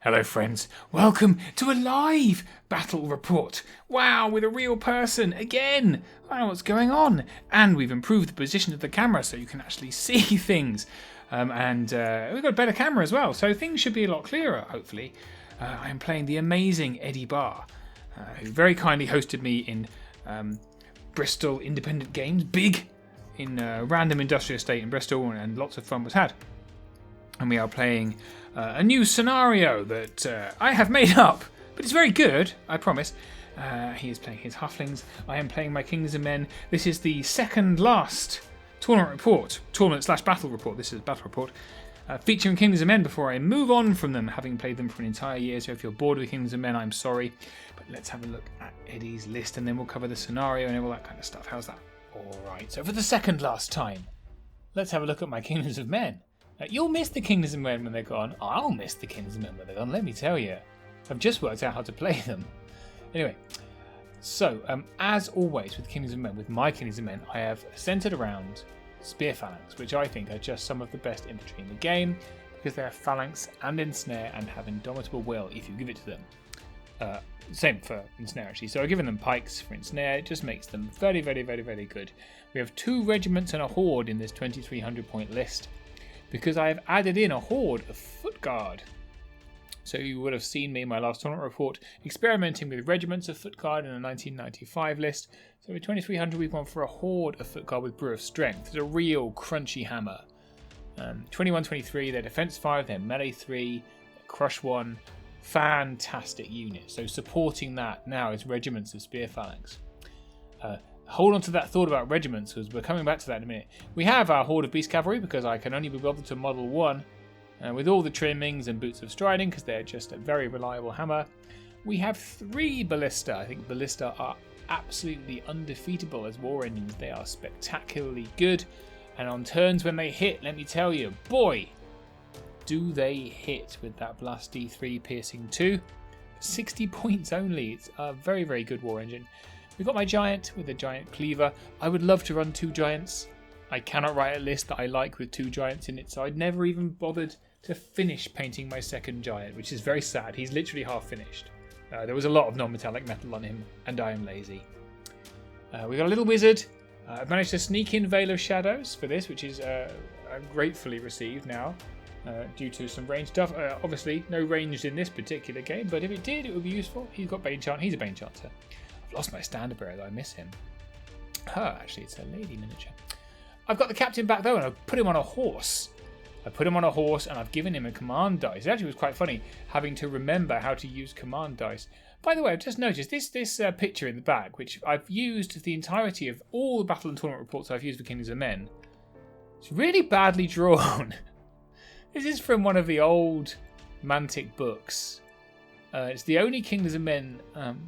Hello friends, welcome to a live battle report. Wow, with a real person, again. I don't know what's going on. And we've improved the position of the camera so you can actually see things. And we've got a better camera as well, so things should be a lot clearer, hopefully. I am playing the amazing Eddie Barr, who very kindly hosted me in Bristol Independent Games, big, in a random industrial estate in Bristol, and lots of fun was had. And we are playing a new scenario that I have made up, but it's very good, I promise. He is playing his Halflings. I am playing my Kings and Men. This is the second last tournament report, tournament/battle report. This is a battle report featuring Kings and Men before I move on from them, having played them for an entire year. So if you're bored with Kings and Men, I'm sorry. But let's have a look at Eddie's list, and then we'll cover the scenario and all that kind of stuff. How's that? All right. So for the second last time, let's have a look at my Kings of Men. You'll miss the Kings and Men when they're gone. I'll miss the Kings and Men when they're gone, let me tell you. I've just worked out how to play them. Anyway, so as always with Kings and Men, with my Kings and Men, I have centered around Spear Phalanx, which I think are just some of the best infantry in the game because they're phalanx and ensnare and have indomitable will if you give it to them. Same for ensnare actually. So I've given them pikes for ensnare. It just makes them very, very, very, very good. We have 2 regiments and a horde in this 2300 point list, because I have added in a horde of foot guard. So you would have seen me in my last tournament report experimenting with regiments of foot guard in a 1995 list. So with 2300 we've gone for a horde of foot guard with Brew of Strength. It's a real crunchy hammer. 21-23, they're defense 5, they're melee 3, they're crush 1. Fantastic unit. So supporting that now is regiments of Spear Phalanx. Hold on to that thought about regiments, because we're coming back to that in a minute. We have our Horde of Beast Cavalry, because I can only be bothered to model 1, with all the trimmings and boots of striding, because they're just a very reliable hammer. We have 3 Ballista. I think Ballista are absolutely undefeatable as war engines. They are spectacularly good, and on turns when they hit, let me tell you, boy, do they hit with that Blast D3 Piercing 2. 60 points only. It's a very, very good war engine. We've got my giant with a giant cleaver. I would love to run 2 giants. I cannot write a list that I like with 2 giants in it, so I'd never even bothered to finish painting my second giant, which is very sad. He's literally half finished. There was a lot of non-metallic metal on him, and I am lazy. We've got a little wizard. I've managed to sneak in Veil of Shadows for this, which is gratefully received now, due to some range stuff. Obviously, no range in this particular game, but if it did, it would be useful. He's got Bane Chant. He's a Bane Chanter. Lost my standard bearer though, I miss him. Actually it's a lady miniature. I've got the captain back though, and I've put him on a horse. And I've given him a command dice. It actually was quite funny having to remember how to use command dice. By the way, I've just noticed this picture in the back, which I've used the entirety of all the battle and tournament reports I've used for Kings of Men. It's really badly drawn. This is from one of the old Mantic books. It's the only Kings of Men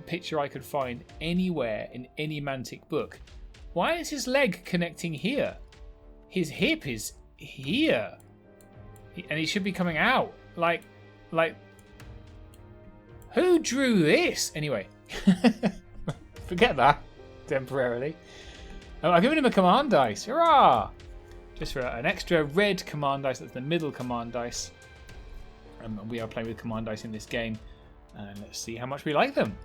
picture I could find anywhere in any Mantic book. Why is his leg connecting here? His hip is here. And he should be coming out. Like, who drew this? Anyway, forget that temporarily. I've given him a command dice. Hurrah! Just for an extra red command dice. That's the middle command dice. We are playing with command dice in this game. And let's see how much we like them.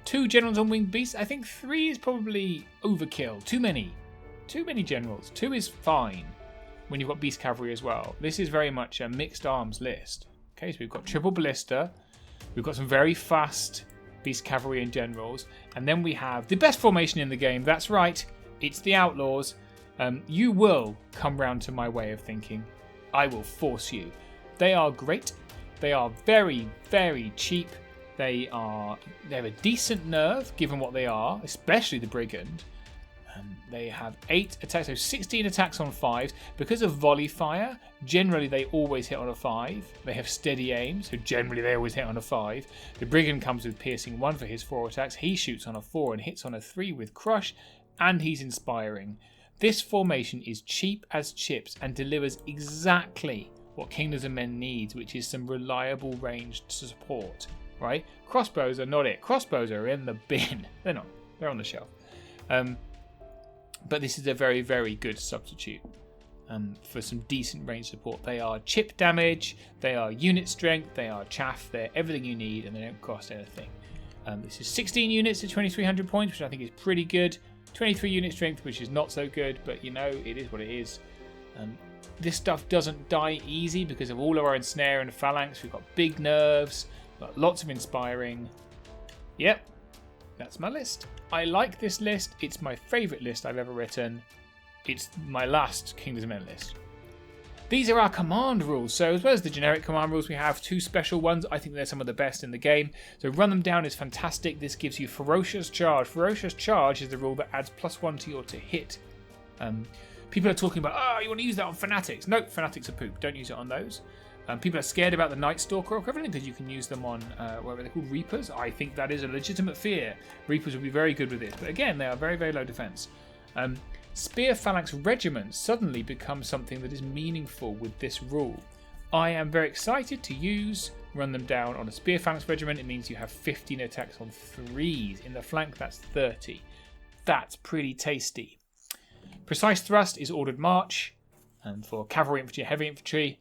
2 generals on winged beasts. I think 3 is probably overkill. Too many generals. 2 is fine when you've got beast cavalry as well. This is very much a mixed arms list. Okay, so we've got triple ballista. We've got some very fast beast cavalry and generals. And then we have the best formation in the game. That's right. It's the Outlaws. You will come round to my way of thinking. I will force you. They are great. They are very, very cheap. They have a decent nerve, given what they are, especially the Brigand. They have 8 attacks, so 16 attacks on 5s. Because of volley fire, generally they always hit on a 5. They have steady aim, so generally they always hit on a 5. The Brigand comes with piercing 1 for his 4 attacks. He shoots on a 4 and hits on a 3 with crush, and he's inspiring. This formation is cheap as chips and delivers exactly what Kingdoms of Men needs, which is some reliable ranged support. Right? Crossbows are not it. Crossbows are in the bin. They're not. They're on the shelf. But this is a very, very good substitute. for some decent range support. They are chip damage, they are unit strength, they are chaff, they're everything you need, and they don't cost anything. This is 16 units at 2,300 points, which I think is pretty good. 23 unit strength, which is not so good, but you know, it is what it is. This stuff doesn't die easy because of all of our ensnare and phalanx. We've got big nerves, we've got lots of inspiring. Yep, that's my list. I like this list. It's my favourite list I've ever written. It's my last Kingdoms of Men list. These are our command rules. So as well as the generic command rules, we have 2 special ones. I think they're some of the best in the game. So Run Them Down is fantastic. This gives you Ferocious Charge. Ferocious Charge is the rule that adds +1 to your to hit. People are talking about, oh, you want to use that on Fanatics. No, Fanatics are poop. Don't use it on those. People are scared about the Night Stalker equivalent because you can use them on, what are they called, Reapers. I think that is a legitimate fear. Reapers would be very good with this. But again, they are very, very low defense. Spear Phalanx Regiments suddenly become something that is meaningful with this rule. I am very excited to use Run Them Down on a Spear Phalanx Regiment. It means you have 15 attacks on 3s. In the flank, that's 30. That's pretty tasty. Precise Thrust is Ordered March, and for Cavalry Infantry and Heavy Infantry.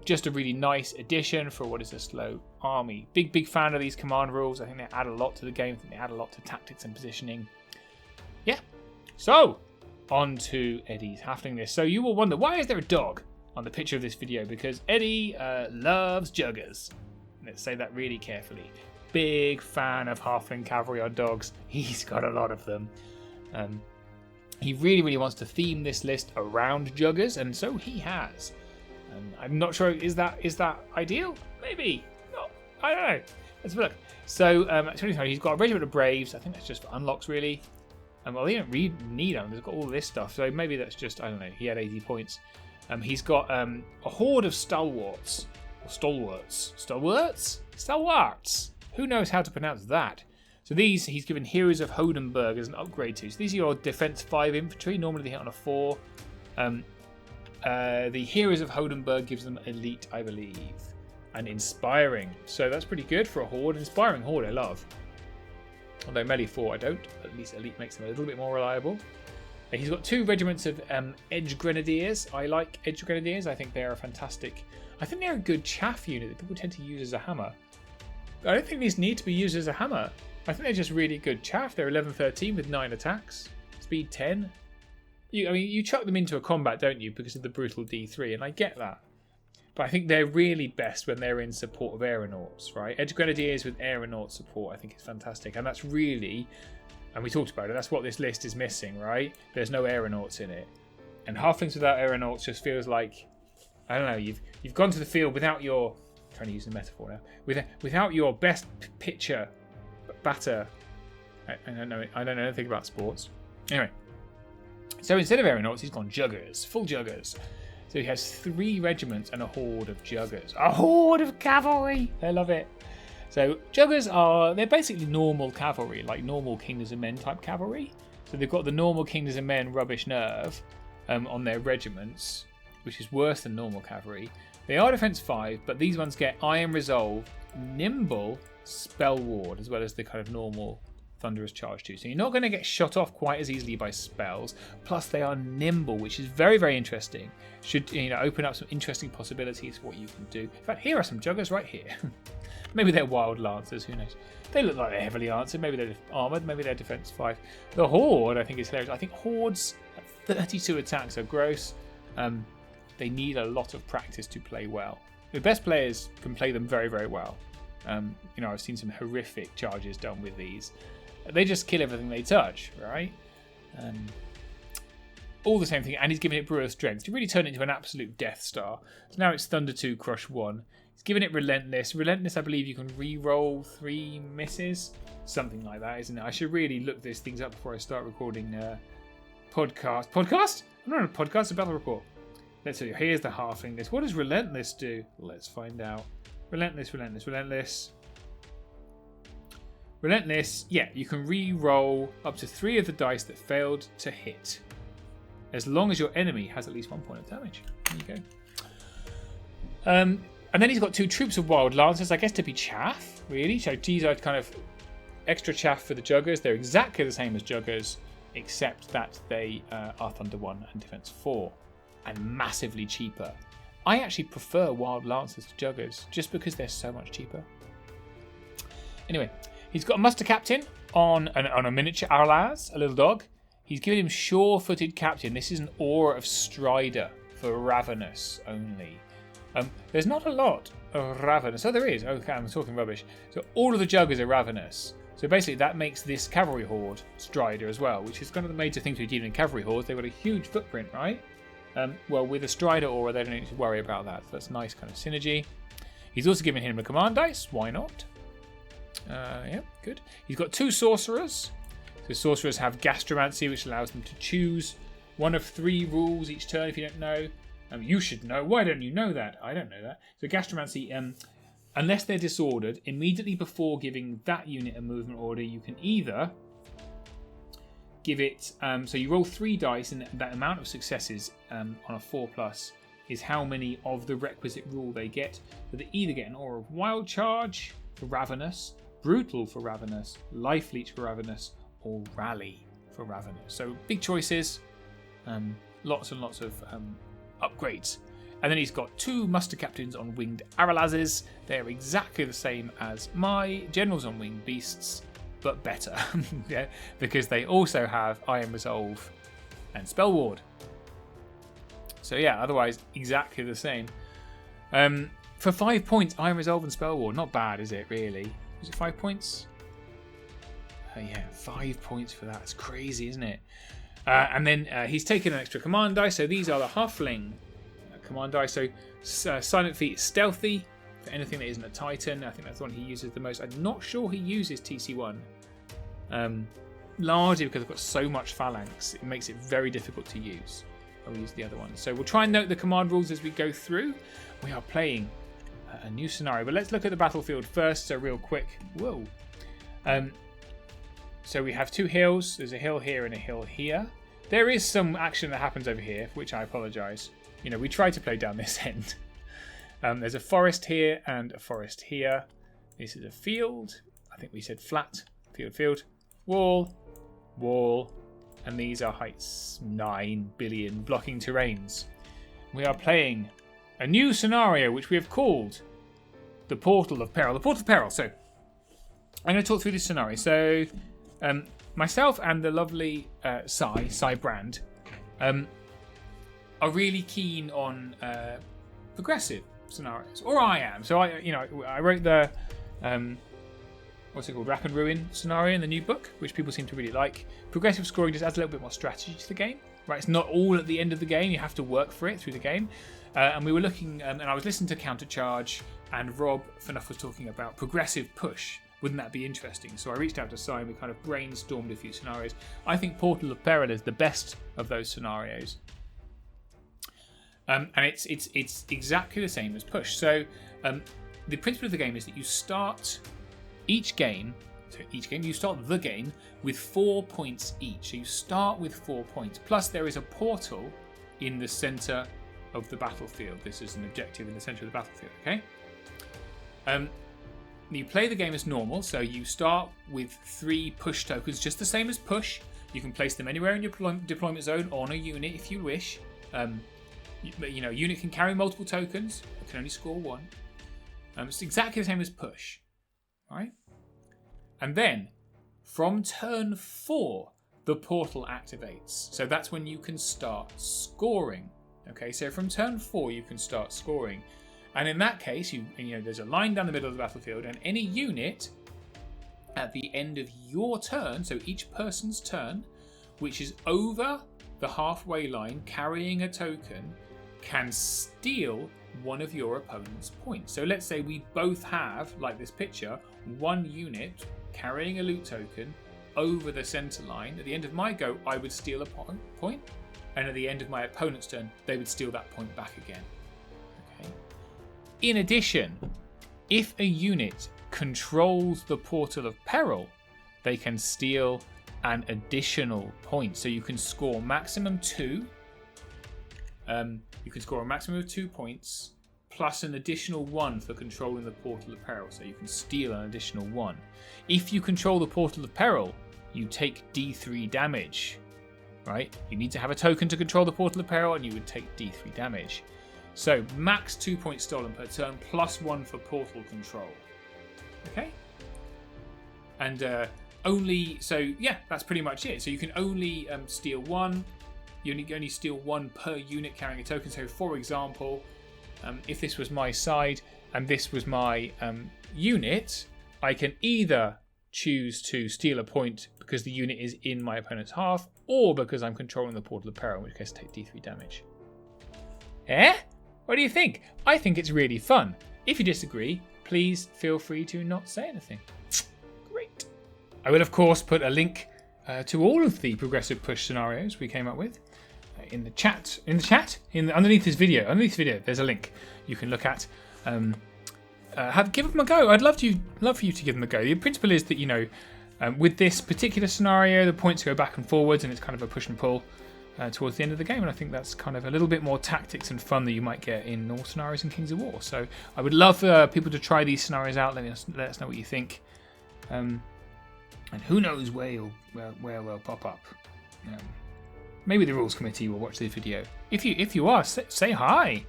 Just a really nice addition for what is a slow army. Big fan of these command rules. I think they add a lot to the game. I think they add a lot to tactics and positioning. Yeah. So, on to Eddie's Halfling list. So you will wonder, why is there a dog on the picture of this video? Because Eddie loves juggers. Let's say that really carefully. Big fan of Halfling Cavalry on dogs. He's got a lot of them. He really wants to theme this list around juggers, and so he has. I'm not sure, is that ideal? Maybe. No, I don't know. Let's have a look. So, at 25, he's got a regiment of Braves. I think that's just for unlocks, really. Well, they don't really need them. They've got all this stuff. So maybe that's just, I don't know, he had 80 points. He's got a horde of stalwarts. Or stalwarts. Stalwarts? Who knows how to pronounce that? So these, he's given Heroes of Hodenberg as an upgrade to. So these are your Defense 5 infantry. Normally they hit on a 4. The Heroes of Hodenberg gives them Elite, I believe. And Inspiring. So that's pretty good for a Horde. Inspiring Horde, I love. Although Melee 4 I don't. At least Elite makes them a little bit more reliable. He's got 2 regiments of Edge Grenadiers. I like Edge Grenadiers. I think they are fantastic. I think they're a good chaff unit that people tend to use as a hammer. I don't think these need to be used as a hammer. I think they're just really good chaff. They're 11-13 with 9 attacks. Speed 10. You chuck them into a combat, don't you, because of the brutal D3, and I get that. But I think they're really best when they're in support of aeronauts, right? Edge Grenadiers with aeronaut support, I think is fantastic. And that's really, and we talked about it, that's what this list is missing, right? There's no aeronauts in it. And Halflings without aeronauts just feels like, I don't know, you've gone to the field without your, I'm trying to use the metaphor now, without your best pitcher, batter. I don't know anything about sports. Anyway, so instead of aeronauts, he's gone juggers, full juggers. So he has 3 regiments and a horde of juggers. A horde of cavalry! I love it. So juggers they're basically normal cavalry, like normal Kingdoms of Men type cavalry. So they've got the normal Kingdoms of Men rubbish nerve on their regiments, which is worse than normal cavalry. They are defense 5, but these ones get Iron Resolve, Nimble, Spell Ward, as well as the kind of normal Thunderous Charge too. So you're not going to get shot off quite as easily by spells. Plus they are nimble, which is very interesting. Should open up some interesting possibilities for what you can do. In fact, here are some juggers right here. Maybe they're wild lancers, who knows? They look like they're heavily armored. Maybe they're armored, maybe they're defense 5. The horde, I think, is hilarious. I think hordes at 32 attacks are gross. They need a lot of practice to play well. The best players can play them very well. I've seen some horrific charges done with these. They just kill everything they touch, right? All the same thing, and he's giving it Brewer Strength to really turn it into an absolute Death Star. So now it's Thunder 2, Crush 1. He's giving it Relentless. Relentless, I believe you can re-roll 3 misses. Something like that, isn't it? I should really look these things up before I start recording podcast. Podcast? I'm not on a podcast, it's a battle report. Let's see, here's the Halfling list. What does Relentless do? Let's find out. Relentless. Relentless, yeah, you can re-roll up to 3 of the dice that failed to hit, as long as your enemy has at least 1 point of damage. There you go. And then he's got 2 troops of Wild Lancers, I guess to be chaff, really. So these are kind of extra chaff for the Juggers. They're exactly the same as Juggers, except that they are Thunder 1 and Defense 4. and massively cheaper. I actually prefer Wild Lancers to Juggers just because they're so much cheaper. Anyway, he's got a Muster Captain on a miniature Arlaz, a little dog. He's given him Sure-Footed Captain. This is an Aura of Strider for Ravenous only. There's not a lot of Ravenous. Oh, there is. Okay, I'm talking rubbish. So all of the Juggers are Ravenous. So basically that makes this Cavalry Horde Strider as well, which is kind of the major thing to be dealing in Cavalry Hordes. They've got a huge footprint, right? Well, with a Strider Aura, they don't need to worry about that. So that's nice kind of synergy. He's also given him a Command Dice. Why not? Yeah, good. He's got 2 Sorcerers. So Sorcerers have Gastromancy, which allows them to choose one of 3 rules each turn if you don't know. You should know. Why don't you know that? I don't know that. So Gastromancy, unless they're disordered, immediately before giving that unit a movement order, you can either give it... so you roll 3 dice, and that amount of successes on a 4+ is how many of the requisite rule they get. So they either get an Aura of Wild Charge for Ravenous, Brutal for Ravenous, Life Leech for Ravenous, or Rally for Ravenous. So big choices, lots and lots of upgrades. And then he's got 2 Muster Captains on Winged Aralazes. They're exactly the same as my Generals on Winged Beasts, but better. Yeah, because they also have Iron Resolve and Spell Ward. So yeah, otherwise exactly the same. For 5 points, Iron Resolve and Spell Ward. Not bad, is it, really? Is it 5 points? Yeah, 5 points for that. It's crazy, isn't it? And then he's taken an extra command dice. So these are the Halfling command dice. So Silent Feet is stealthy for anything that isn't a Titan. I think that's the one he uses the most. I'm not sure he uses TC1. Largely because I've got so much Phalanx, it makes it very difficult to use. I'll use the other one. So we'll try and note the command rules as we go through. We are playing a new scenario, but let's look at the battlefield first. So real quick. Whoa. So we have 2 hills. There's a hill here and a hill here. There is some action that happens over here, for which I apologise. You know, we try to play down this end. There's a forest here and a forest here. This is a field. I think we said flat. Field. Wall. And these are heights 9 billion blocking terrains. We are playing a new scenario, which we have called the Portal of Peril. The Portal of Peril. So I'm going to talk through this scenario. So myself and the lovely Sai Brand are really keen on progressive scenarios, or I am. So I wrote the what's it called, Rack and Ruin scenario in the new book, which people seem to really like. Progressive scoring just adds a little bit more strategy to the game, right? It's not all at the end of the game. You have to work for it through the game. And we were looking, and I was listening to Countercharge, and Rob Fnuff was talking about progressive push. Wouldn't that be interesting? So I reached out to Sai and we kind of brainstormed a few scenarios. I think Portal of Peril is the best of those scenarios. And it's exactly the same as push. So the principle of the game is that you start each game you start the game with 4 points each. So you start with 4 points. Plus there is a portal in the center of the battlefield. This is an objective in the center of the battlefield, okay? You play the game as normal, so you start with 3 push tokens, just the same as push. You can place them anywhere in your deployment zone on a unit if you wish. A unit can carry multiple tokens, it can only score 1. It's exactly the same as push, right? And then, from turn 4, the portal activates. So that's when you can start scoring. Okay, so from turn 4 you can start scoring. And in that case, there's a line down the middle of the battlefield, and any unit at the end of your turn, so each person's turn, which is over the halfway line carrying a token, can steal one of your opponent's points. So let's say we both have, like this picture, 1 unit carrying a loot token over the center line. At the end of my go, I would steal a point, and at the end of my opponent's turn, they would steal that point back again. Okay. In addition, if a unit controls the Portal of Peril, they can steal an additional point. So you can score maximum 2. You can score a maximum of 2 points, plus an additional 1 for controlling the Portal of Peril. So you can steal an additional 1. If you control the Portal of Peril, you take D3 damage. right? You need to have a token to control the Portal of Peril, and you would take D3 damage. So max 2 points stolen per turn, +1 for portal control. Okay? And that's pretty much it. So you can only steal 1. You only steal 1 per unit carrying a token. So for example, if this was my side and this was my unit, I can either choose to steal a point because the unit is in my opponent's half, or because I'm controlling the Portal of Peril, in which case I take D3 damage. What do you think? I think it's really fun. If you disagree, please feel free to not say anything. Great. I will, of course, put a link to all of the progressive push scenarios we came up with in the chat. Underneath this video. Underneath the video, there's a link you can look at. Give them a go. I'd love for you to give them a go. The principle is that, with this particular scenario, the points go back and forwards, and it's kind of a push and pull towards the end of the game, and I think that's kind of a little bit more tactics and fun that you might get in normal scenarios in Kings of War. So I would love for people to try these scenarios out. Let us know what you think, and who knows where they'll pop up. Maybe the rules committee will watch this video. If you are, say hi.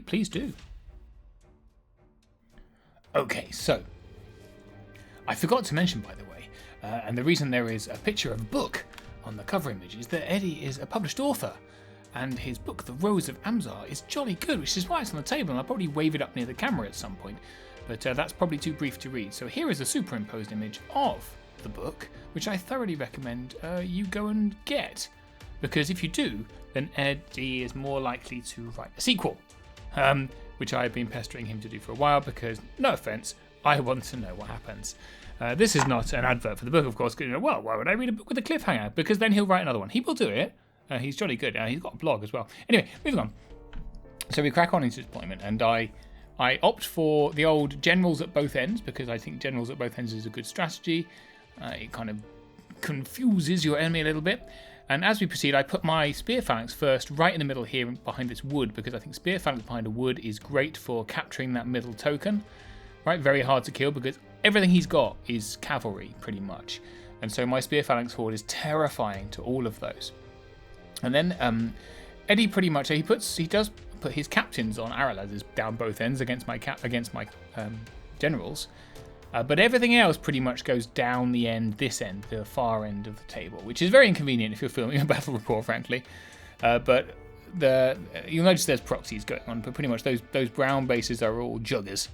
Please do. Okay, so I forgot to mention, by the way, and the reason there is a picture of a book on the cover image is that Eddie is a published author, and his book, The Rose of Amzar, is jolly good, which is why it's on the table, and I'll probably wave it up near the camera at some point, but that's probably too brief to read. So here is a superimposed image of the book, which I thoroughly recommend you go and get, because if you do, then Eddie is more likely to write a sequel, which I've been pestering him to do for a while, because, no offence, I want to know what happens. This is not an advert for the book, of course. Well, why would I read a book with a cliffhanger? Because then he'll write another one. He will do it. He's jolly good. He's got a blog as well. Anyway, moving on. So we crack on into deployment, and I opt for the old generals at both ends, because I think generals at both ends is a good strategy. It kind of confuses your enemy a little bit. And as we proceed, I put my spear phalanx first, right in the middle here behind this wood, because I think spear phalanx behind a wood is great for capturing that middle token. Right, very hard to kill because everything he's got is cavalry, pretty much. And so my spear phalanx horde is terrifying to all of those. And then Eddie pretty much he does put his captains on arrow ladders down both ends against my generals. But everything else pretty much goes down the end, this end, the far end of the table, which is very inconvenient if you're filming a battle report, frankly. But you'll notice there's proxies going on, but pretty much those brown bases are all juggers.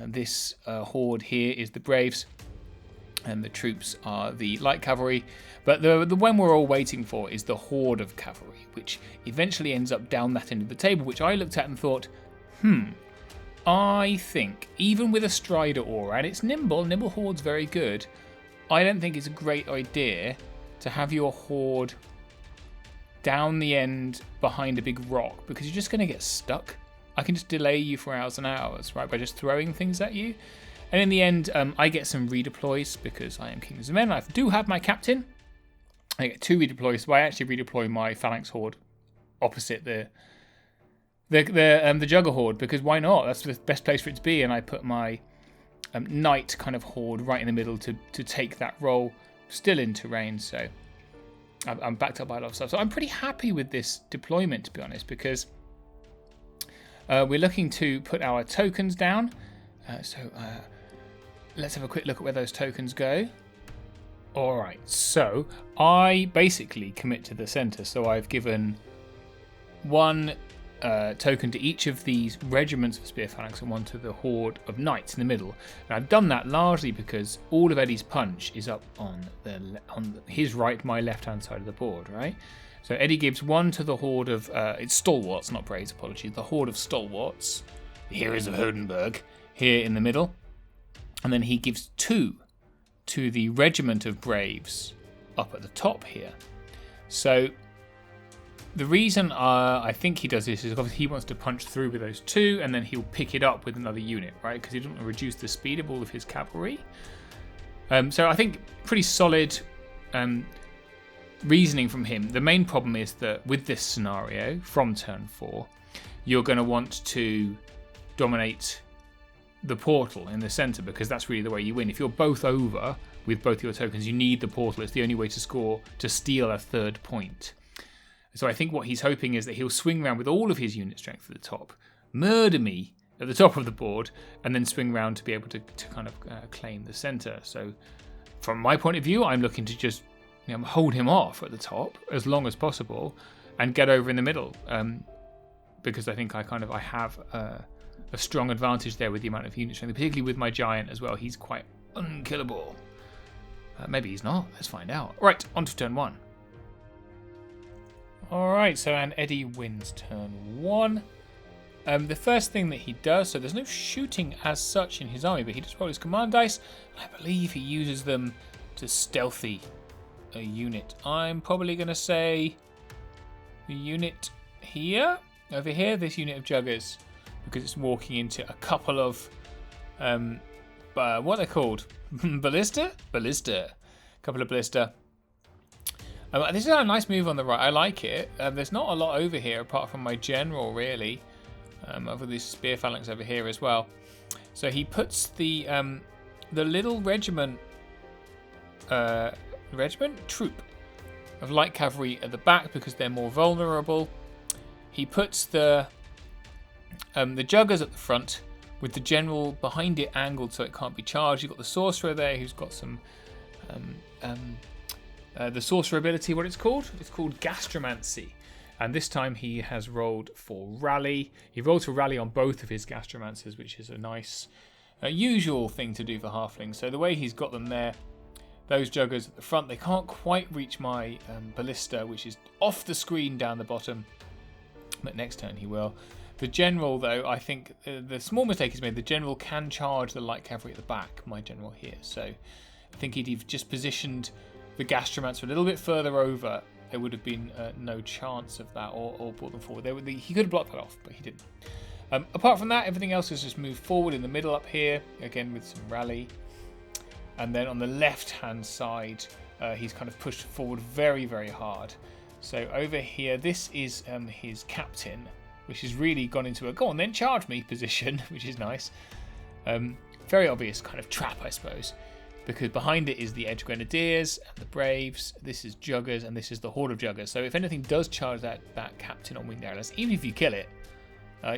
This horde here is the Braves, and the troops are the light cavalry. But the one we're all waiting for is the horde of cavalry, which eventually ends up down that end of the table, which I looked at and thought, I think, even with a Strider aura, and it's nimble horde's very good, I don't think it's a great idea to have your horde down the end behind a big rock, because you're just going to get stuck. I can just delay you for hours and hours, right, by just throwing things at you. And in the end, I get some redeploys because I am King of the Men. I do have my captain. I get 2 redeploys, so I actually redeploy my phalanx horde opposite the Jugger horde, because why not? That's the best place for it to be. And I put my knight kind of horde right in the middle to take that role, still in terrain. So I'm backed up by a lot of stuff. So I'm pretty happy with this deployment, to be honest, because we're looking to put our tokens down. Let's have a quick look at where those tokens go. Alright, so I basically commit to the center. So I've given 1 token to each of these regiments of spear phalanx and 1 to the horde of knights in the middle. And I've done that largely because all of Eddie's punch is up on his right, my left-hand side of the board, right? So Eddie gives 1 to the horde of it's stalwarts, not braves, apologies. The horde of stalwarts, the heroes of Hodenberg, here in the middle, and then he gives 2 to the regiment of braves up at the top here. So the reason I think he does this is obviously he wants to punch through with those 2, and then he'll pick it up with another unit, right? Because he doesn't want to reduce the speed of all of his cavalry. So I think pretty solid reasoning from him. The main problem is that with this scenario, from turn 4, you're going to want to dominate the portal in the center, because that's really the way you win. If you're both over with both your tokens, you need the portal. It's the only way to steal a third point. So I think what he's hoping is that he'll swing around with all of his unit strength at the top, murder me at the top of the board, and then swing around to be able to kind of claim the center. So from my point of view, I'm looking to just hold him off at the top as long as possible and get over in the middle, because I think I have a strong advantage there with the amount of unit strength, particularly with my giant as well. He's quite unkillable. Maybe he's not. Let's find out. Right, on to turn 1. Alright, so and Eddie wins turn 1. The first thing that he does, so there's no shooting as such in his army, but he just roll his command dice. I believe he uses them to stealthy a unit. I'm probably going to say the unit here, over here, this unit of Juggers, because it's walking into a couple of, what are they called? Ballista? A couple of Ballista. This is a nice move on the right. I like it. There's not a lot over here apart from my general, really. Over these spear phalanx over here as well. So he puts the little troop of light cavalry at the back because they're more vulnerable. He puts the Juggers at the front with the general behind it angled so it can't be charged. You've got the sorcerer there who's got some the sorcerer ability, what it's called? It's called Gastromancy. And this time he has rolled for Rally. He rolled for Rally on both of his Gastromancers, which is a nice, usual thing to do for Halflings. So the way he's got them there, those Juggers at the front, they can't quite reach my Ballista, which is off the screen down the bottom. But next turn he will. The General, though, I think the small mistake he's made, the General can charge the Light Cavalry at the back, my General here. So I think he'd have just positioned the Gastromancer a little bit further over. There would have been no chance of that, or brought them forward. He could have blocked that off, but he didn't. Apart from that, everything else has just moved forward in the middle up here, again with some rally. And then on the left-hand side, he's kind of pushed forward very, very hard. So over here, this is his captain, which has really gone into a go on then charge me position, which is nice. Very obvious kind of trap, I suppose. Because behind it is the Edge Grenadiers and the Braves. This is Juggers and this is the Horde of Juggers. So if anything does charge that captain on Winged Arrows, even if you kill it,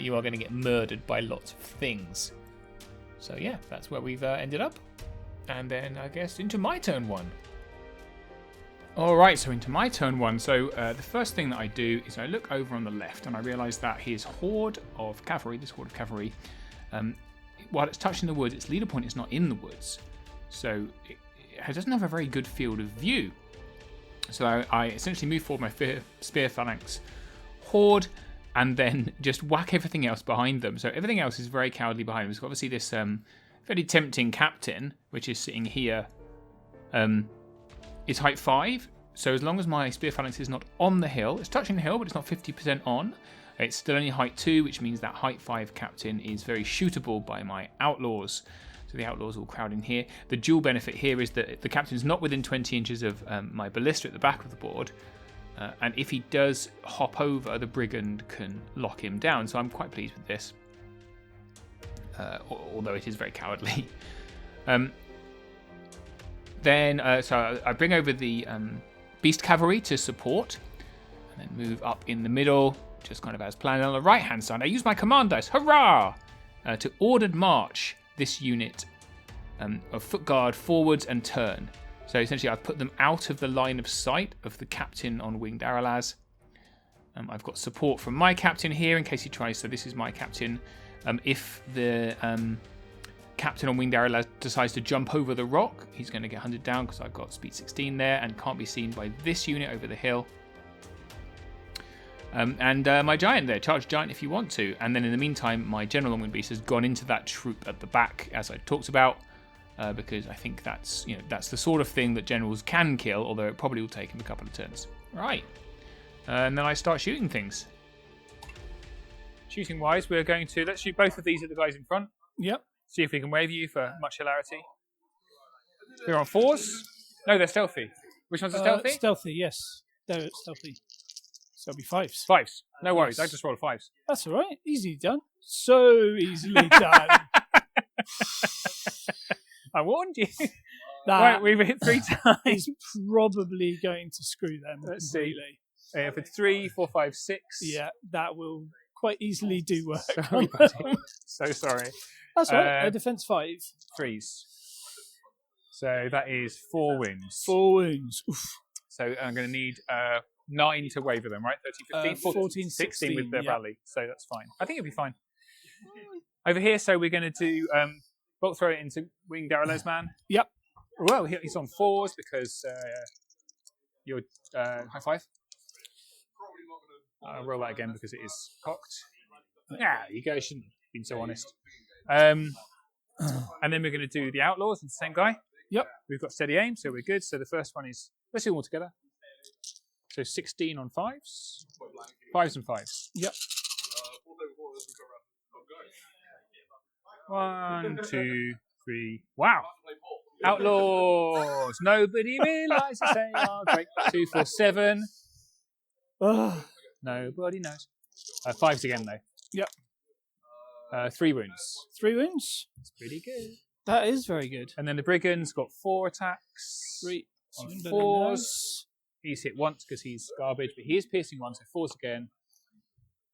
you are going to get murdered by lots of things. So yeah, that's where we've ended up. And then I guess into my turn 1. Alright, so into my turn 1. So the first thing that I do is I look over on the left and I realise that his Horde of Cavalry, this Horde of Cavalry, while it's touching the woods, its leader point is not in the woods. So it doesn't have a very good field of view. So I essentially move forward my spear phalanx horde and then just whack everything else behind them. So everything else is very cowardly behind them. So obviously this very tempting captain, which is sitting here, is height 5. So as long as my spear phalanx is not on the hill, it's touching the hill, but it's not 50% on. It's still only height 2, which means that height 5 captain is very shootable by my outlaws. So the outlaws all crowd in here. The dual benefit here is that the captain's not within 20 inches of my ballista at the back of the board. And if he does hop over, the brigand can lock him down. So I'm quite pleased with this. Although it is very cowardly. So I bring over the beast cavalry to support. And then move up in the middle, just kind of as planned. On the right-hand side, I use my command dice. Hurrah! To ordered march this unit of foot guard forwards and turn. So essentially I've put them out of the line of sight of the captain on Winged Aralaz. I've got support from my captain here in case he tries. So this is my captain. If the captain on Winged Aralaz decides to jump over the rock, he's going to get hunted down because I've got speed 16 there and can't be seen by this unit over the hill. And my giant there, charge giant if you want to. And then in the meantime, my general on Winged Beast has gone into that troop at the back, as I talked about, because I think that's the sort of thing that generals can kill, although it probably will take him a couple of turns. Right, and then I start shooting things. Shooting wise, we're going to let's shoot both of these at the guys in front. Yep. See if we can wave you for much hilarity. They're on 4s. No, they're stealthy. Which ones are stealthy? Stealthy, yes. They're stealthy. So it'll be 5s. 5s. No worries. Yes. I just rolled 5s. That's all right. Easily done. So easily done. I warned you. That Right, we've hit 3 times. is probably going to screw them Let's see. completely. For 3, 4, 5, 6. Yeah, that will quite easily do work. Sorry, buddy. So sorry. That's right. Defense 5. 3s. So that is 4 wounds. 4 wounds. Oof. So I'm going to need 9 to waver them, right? 13, 15, 14, 16 with the yeah. rally. So that's fine. I think it'll be fine. Over here, so we're going to do bolt throw it into Winged Arrowlow's man. Yep. Well, he's on 4s because you're high 5. I'll roll that again because it is cocked. Yeah, you guys shouldn't have been so honest. And then we're going to do the Outlaws, it's the same guy. Yep. We've got steady aim, so we're good. So the first one is, let's do them all together. So 16 on 5s. 5s and 5s. Yep. 1, 2, 3. Wow. Outlaws. Nobody realises they are great. 2, 4, 7. Nobody knows. 5s again, though. Yep. 3 wounds. 3 wounds. That's pretty good. That is very good. And then the Brigand's got 4 attacks. 3 on 4s. He's hit once because he's garbage, but he is piercing 1, so 4s again.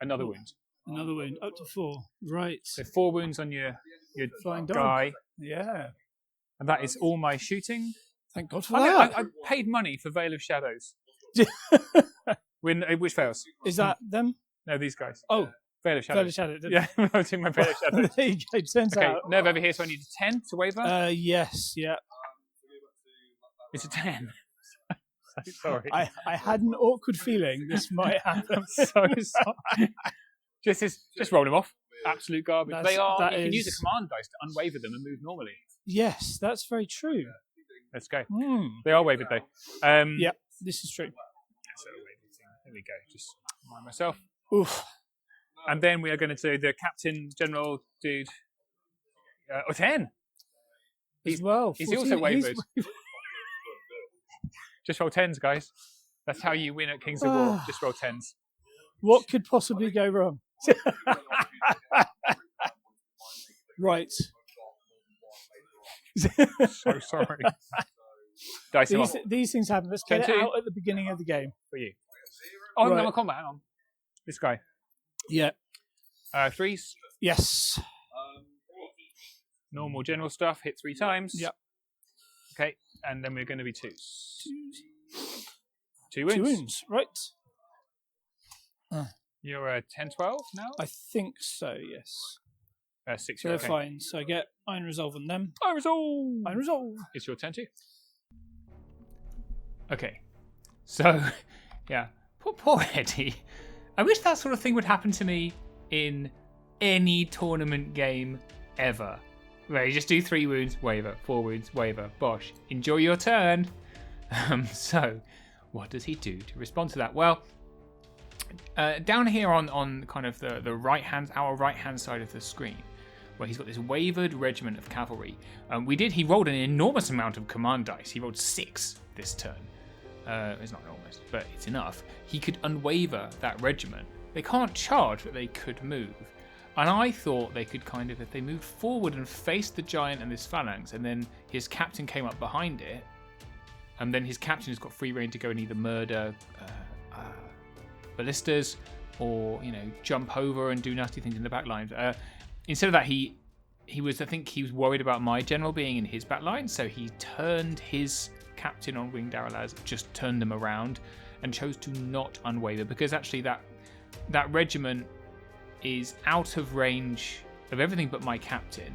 Another wound. Another wound. Up to 4. Right. So 4 wounds on your Flying dog. guy. Yeah. And that is all my shooting. Thank God for that. I paid money for Veil of Shadows. Which fails? Is that them? No, these guys. Oh. Veil of Shadows. Veil of Shadow. Yeah, I was doing my Veil of Shadows. There you go. Turns Okay, out. nerve over here, so I need a 10 to waver. Yes. Yeah. It's a 10. So sorry. I had an awkward feeling this might happen. I'm so sorry. Just roll them off. Absolute garbage. You can use a command dice to unwaver them and move normally. Yes, that's very true. Let's go. They are wavered though. Yep, this is true. There we go. Just remind myself. Oof. And then we are going to do the Captain General dude. 10. He's also wavered. Just roll 10s, guys. That's how you win at Kings of War. Just roll 10s. What could possibly go wrong? Right. So sorry. Dice him off. These things happen. Let's get it out at the beginning of the game. For you. Oh, right. no, combat. Hang on. This guy. Yeah. 3s. Yes. Normal general stuff. Hit 3 times. Yep. Okay. And then we're going to be 2s. 2 wounds. 2 wounds. Right. You're 10, 12 now? I think so, yes. 6. So they're fine. So I get Iron Resolve on them. Iron Resolve! Iron Resolve! It's your turn too. Okay. So, yeah. Poor Eddie. I wish that sort of thing would happen to me in any tournament game ever. Where you just do 3 wounds, waver. 4 wounds, waver. Bosh. Enjoy your turn. So, what does he do to respond to that? Well, down here on kind of the our right hand side of the screen, where he's got this wavered regiment of cavalry. He rolled an enormous amount of command dice. He rolled 6 this turn. It's not enormous, but it's enough. He could unwaver that regiment. They can't charge, but they could move. And I thought they could kind of, if they moved forward and faced the giant and this phalanx, and then his captain came up behind it, and then his captain has got free reign to go and either murder ballistas or, jump over and do nasty things in the back lines. Instead of that, I think he was worried about my general being in his back line, so he turned his captain on Winged Arrowlow's, just turned them around and chose to not unwaver, because actually that regiment is out of range of everything but my captain.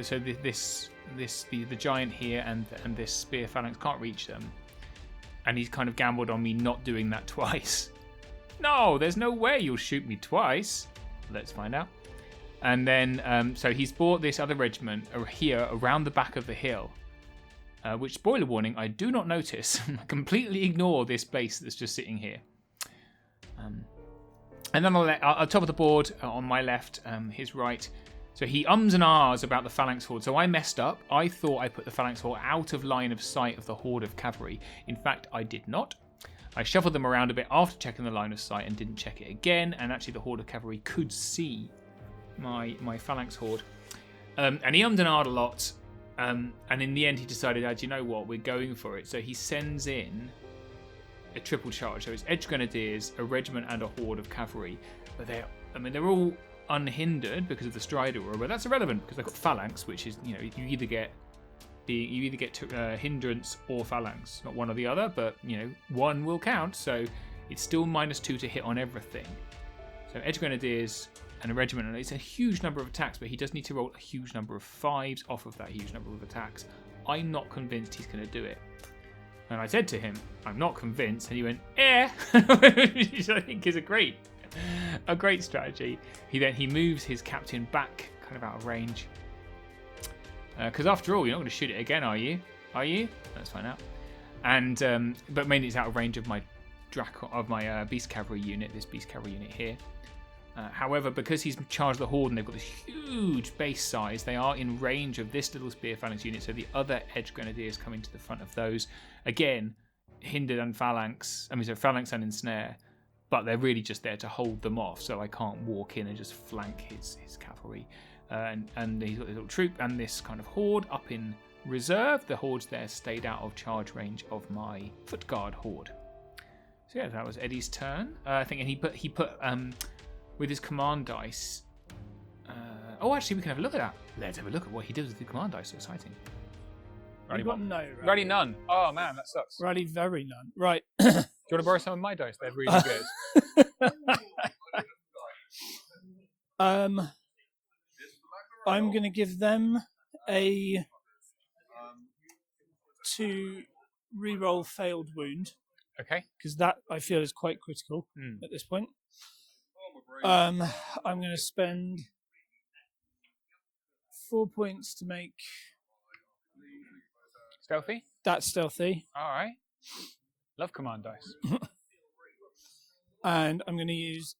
So the giant here and this spear phalanx can't reach them, and he's kind of gambled on me not doing that twice. No, there's no way you'll shoot me twice. Let's find out. And then, so he's brought this other regiment here around the back of the hill, which, spoiler warning, I do not notice. I completely ignore this base that's just sitting here. And then on top of the board, on my left, his right, so he ums and ahs about the phalanx horde. So I messed up. I thought I put the phalanx horde out of line of sight of the horde of cavalry. In fact, I did not. I shuffled them around a bit after checking the line of sight and didn't check it again. And actually, the horde of cavalry could see my phalanx horde. And he ummed and ahed a lot. And in the end, he decided, you know what, we're going for it. So he sends in a triple charge. So it's Edge Grenadiers, a regiment, and a horde of cavalry. But they're all unhindered because of the Strider Aura, but that's irrelevant because they've got Phalanx, which is, you either get hindrance or Phalanx, not one or the other, but one will count. So it's still -2 to hit on everything. So Edge Grenadiers and a regiment, and it's a huge number of attacks, but he does need to roll a huge number of 5s off of that huge number of attacks. I'm not convinced he's going to do it. And I said to him, I'm not convinced, and he went, which I think is a great strategy. He moves his captain back kind of out of range. Because after all, you're not going to shoot it again, are you? Let's find out. And but mainly it's out of range of my Beast Cavalry unit, this Beast Cavalry unit here. However, because he's charged the Horde and they've got this huge base size, they are in range of this little Spear Phalanx unit, so the other Edge Grenadiers coming to the front of those. Again, hindered and Phalanx, Phalanx and Ensnare, but they're really just there to hold them off, so I can't walk in and just flank his cavalry. And he's got this little troop and this kind of Horde up in reserve. The Horde's there stayed out of charge range of my Foot Guard Horde. So yeah, that was Eddie's turn. I think, and he put with his command dice. Actually, we can have a look at that. Let's have a look at what he did with the command dice. So exciting. Rally one? No. Rally none. Oh man, that sucks. Rally very none. Right. Do you want to borrow some of my dice? They're really good. I'm going to give them a 2 reroll failed wound. Okay. Because that I feel is quite critical at this point. I'm going to spend 4 points to make Stealthy? that stealthy. All right. Love command dice. And I'm going to use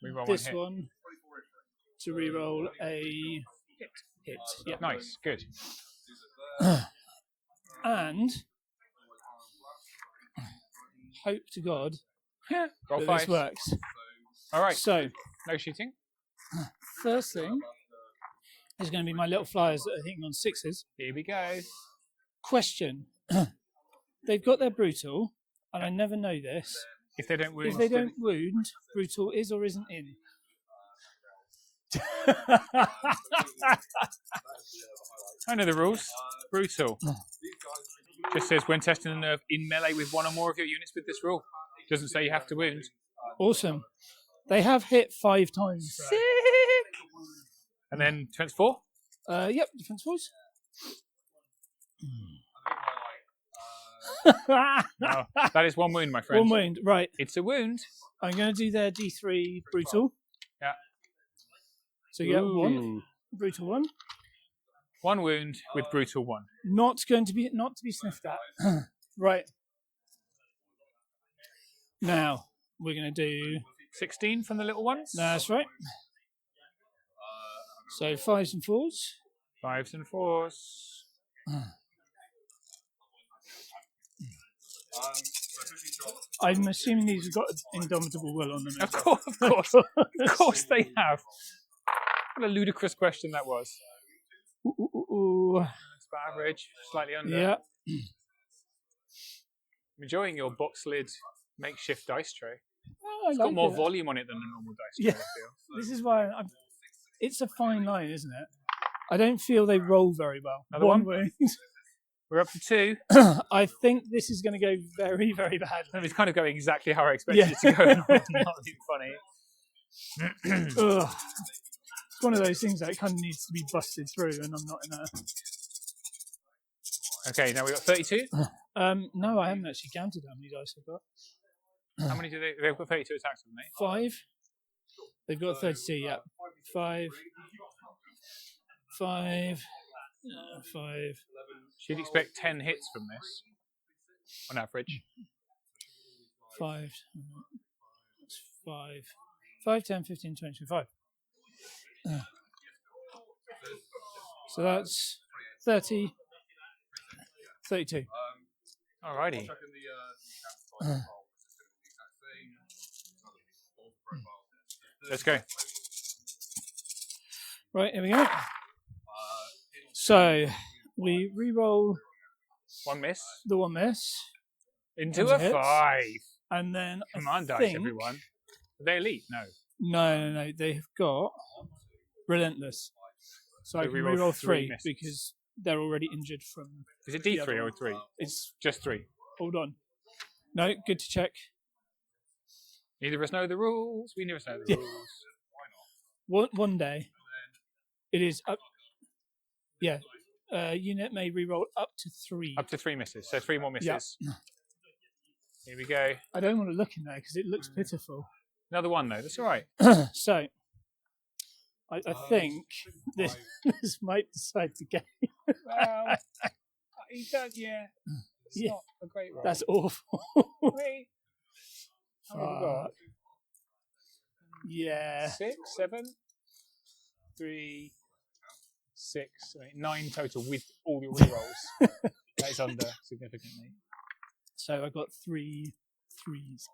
Reroll this hit. one to reroll a hit. Yeah. Nice. Good. And hope to God Roll that 5. this works. All right. So, No shooting. first thing is going to be my little flyers that are hitting on 6s. Here we go. Question. They've got their brutal, and I never know this. If they don't wound. If they don't wound, brutal is or isn't in. I know the rules. Brutal. Just says when testing a nerve in melee with one or more of your units with this rule. Doesn't say you have to wound. Awesome. They have hit 5 times. Sick. And then defense 4? Yep, defense 4s. No, that is 1 wound, my friend. 1 wound, right. It's a wound. I'm going to do their D3 brutal. Yeah. So you get 1 brutal 1. 1 wound with brutal 1. Not to be sniffed at. Right. Now we're going to do 16 from the little ones. That's right. So 5s and 4s. 5s and 4s. I'm assuming these have got indomitable will on them. Of course they have. What a ludicrous question that was. Ooh. It's about average, slightly under. Yeah. I'm enjoying your box lid makeshift dice tray. Oh, It's got more volume on it than a normal dice tray, I feel. This is why it's a fine line, isn't it? I don't feel they roll very well. Another one? wound. We're up to 2. I think this is going to go very, very bad. It's kind of going exactly how I expected it to go. Not funny. Ugh. It's one of those things that kind of needs to be busted through, and I'm not in a... Okay, now we've got 32. No, I haven't actually counted how many dice I've got. How many do they've got 32 attacks on me? 5. They've got 32, yeah. 5. 5. 5. She'd expect 10 hits from this, on average. 5. That's 5. 5, 10, 15, 20, 25. So that's 30. 32. Alrighty. Let's go. Right, here we go. So we re-roll One miss. the one miss, Into Comes a a hit. 5. and then Command I dice, think, everyone. Are they elite? No. No. They've got relentless, so I So can reroll re-roll three 3 misses. because they're already injured from. Is it the D3 other or one. 3? It's Just 3. hold on. No, good to check. Neither of us know the rules. We never know the rules. One day, it is up. Yeah, unit may re-roll up to 3. Up to 3 misses. So 3 more misses. Yeah. Here we go. I don't want to look in there because it looks pitiful. Another one though. That's all right. So, I think this might decide the game. Well, he does. Yeah. It's Yeah. not a great roll. That's awful. Wait. How many have we got? Fuck. Yeah. 6, 7, 3, 6, 8, 9 total with all your rerolls. That is under significantly. So I got 3 threes.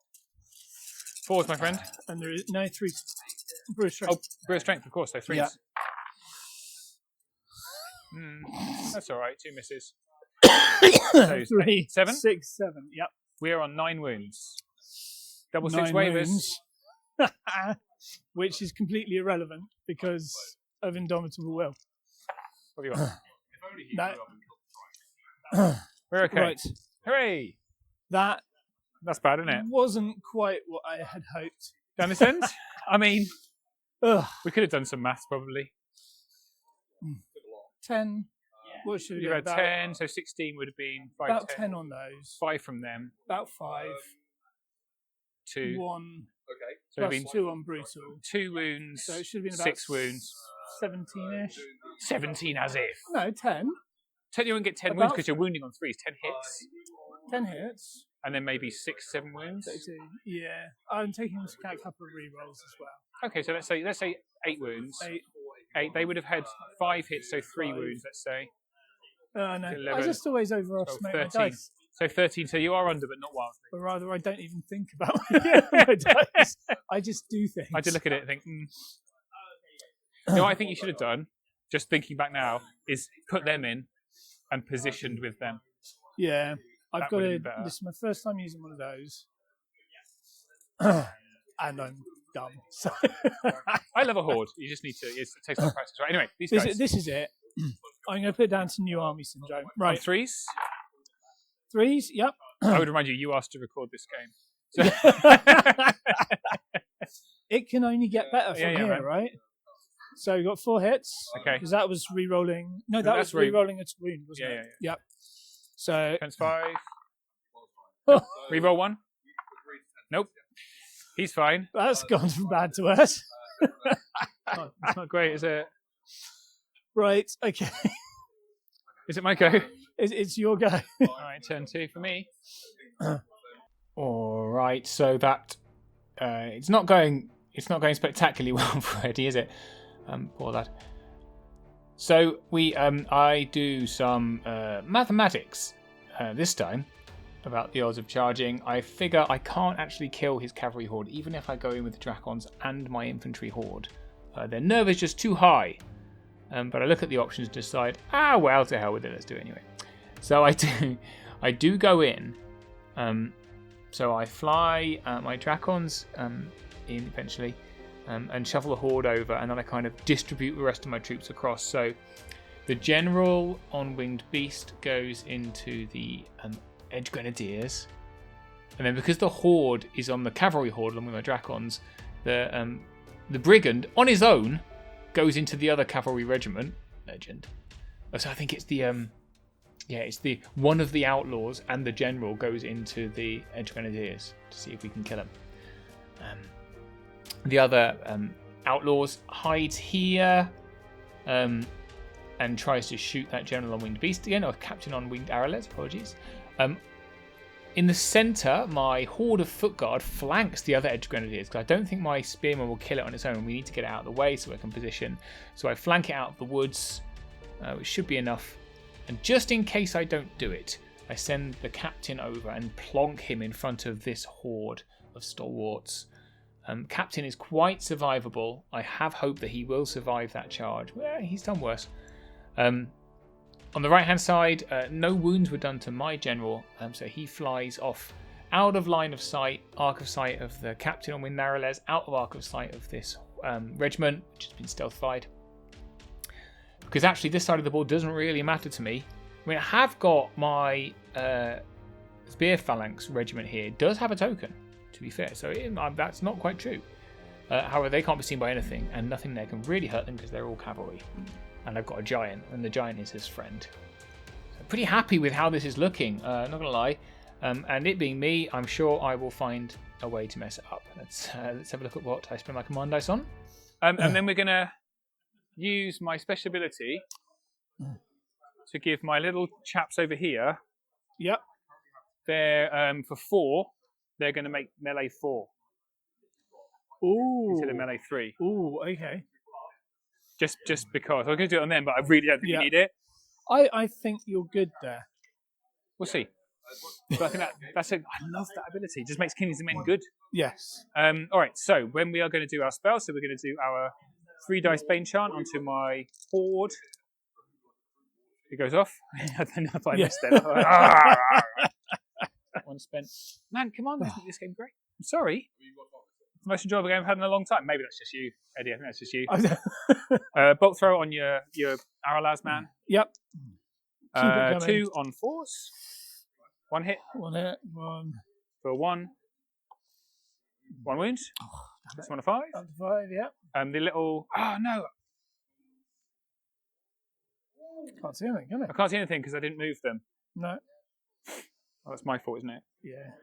4s, my friend. And there is no 3. Bruce strength. Oh, real strength, of course. So 3s. Yeah. That's all right. 2 misses. So 3, 7. 6, 7. Yep. We are on 9 wounds. Double 6 9 waivers. wounds. Which is completely irrelevant because of Indomitable Will. What have you got? No. We're okay. Right. Hooray! That That's bad, isn't it? wasn't quite what I had hoped. Down this end? I mean, Ugh. we could have done some maths probably. 10. What should it You be? had About, 10, so 16 would have been 5, about 10. 10 on those. 5 from them. About 5. 2. 1. So it'd Plus been 2 on brutal. 2 wounds. So it should have been about 6 wounds. 17-ish. 17 as if. No, 10. 10, you won't get 10 wounds About- because you're wounding on 3s. 10 hits. 10 hits. And then maybe 6, 7 wounds. 32. Yeah. I'm taking into account a couple of re-rolls as well. Okay, so let's say 8 wounds. 8. 8. They would have had 5 hits, so 3 wounds, let's say. No. 11, I just always overestimate my 13. dice. So 13, so you are under, but not wildly. Or rather, I don't even think about my dice. I just do things. I did look at it and think, You know what I think you should have done, just thinking back now, is put them in and positioned with them. Yeah. I've That got would to. have been better. This is my first time using one of those. And I'm dumb. So I love a horde. You just need to. It takes some practice, right? Anyway, these guys. this is it. I'm going to put it down to New Army Syndrome. On Right. 3s. 3s, yep. I would remind you, you asked to record this game. So It can only get better from Yeah, here, man. right? So we got 4 hits. Okay. Because that was re-rolling. No, that that's was re-rolling a wound, wasn't Yeah, it? Yep. So Defense 5. Reroll 1. Nope. He's fine. that's gone from bad to worse. It's not great, is it? Right. Okay. Is it my go? It's your go. All right, turn 2 for me. All right, so that it's not going spectacularly well for Eddie, is it? Poor lad. So I do some mathematics this time about the odds of charging. I figure I can't actually kill his cavalry horde, even if I go in with the Dracons and my infantry horde. Their nerve is just too high. But I look at the options and decide, well, to hell with it, let's do it anyway. So I do go in. So I fly my Dracons in eventually, and shuffle the horde over, and then I kind of distribute the rest of my troops across. So the general on Winged Beast goes into the Edge Grenadiers, and then because the horde is on the cavalry horde along with my Dracons, the brigand on his own goes into the other cavalry regiment. Legend. So I think it's it's the one of the outlaws and the general goes into the Edge Grenadiers to see if we can kill him. The other outlaws hides here and tries to shoot that general on Winged Beast again, or captain on Winged Arrowlet, apologies. In the centre, my horde of foot guard flanks the other Edge Grenadiers because I don't think my spearman will kill it on its own. We need to get it out of the way so I can position. So I flank it out of the woods, which should be enough. And just in case I don't do it, I send the captain over and plonk him in front of this horde of stalwarts. Captain is quite survivable. I have hope that he will survive that charge. Well, he's done worse. On the right-hand side, no wounds were done to my general, so he flies off out of line of sight, arc of sight of the captain on Wind Narrowles, out of arc of sight of this regiment, which has been stealthified. Because actually, this side of the board doesn't really matter to me. I mean, I have got my Spear Phalanx regiment here. It does have a token, to be fair, so that's not quite true. However, they can't be seen by anything, and nothing there can really hurt them because they're all cavalry. And I've got a giant, and the giant is his friend. So pretty happy with how this is looking, not gonna lie. And it being me, I'm sure I will find a way to mess it up. Let's have a look at what I spend my command dice on. And then we're gonna use my special ability to give my little chaps over here. Yep. They're for 4. They're gonna make melee 4. Ooh. Instead of melee 3. Ooh, okay. Just because. I was going to do it on them, but I really don't think you need it. I think you're good there. We'll see. But I think I love that ability. It just makes kings and men good. Yes. All right, so when we are going to do our spell, so we're going to do our 3 dice Bane chant onto my horde. It goes off. I don't know if I missed it. One spent. Man, come on, this game great. I'm sorry. Most enjoyable game I've had in a long time. Maybe that's just you, Eddie. I think that's just you. Bolt throw on your arrow las man. Yep. 2 on 4s. 1 hit. 1 hit. 1. For 1. 1 wound. That's 1 of 5. 1 to 5. Yep. The little. Oh no. Can't see anything, can I? I can't see anything because I didn't move them. No. Oh, that's my fault, isn't it? Yeah.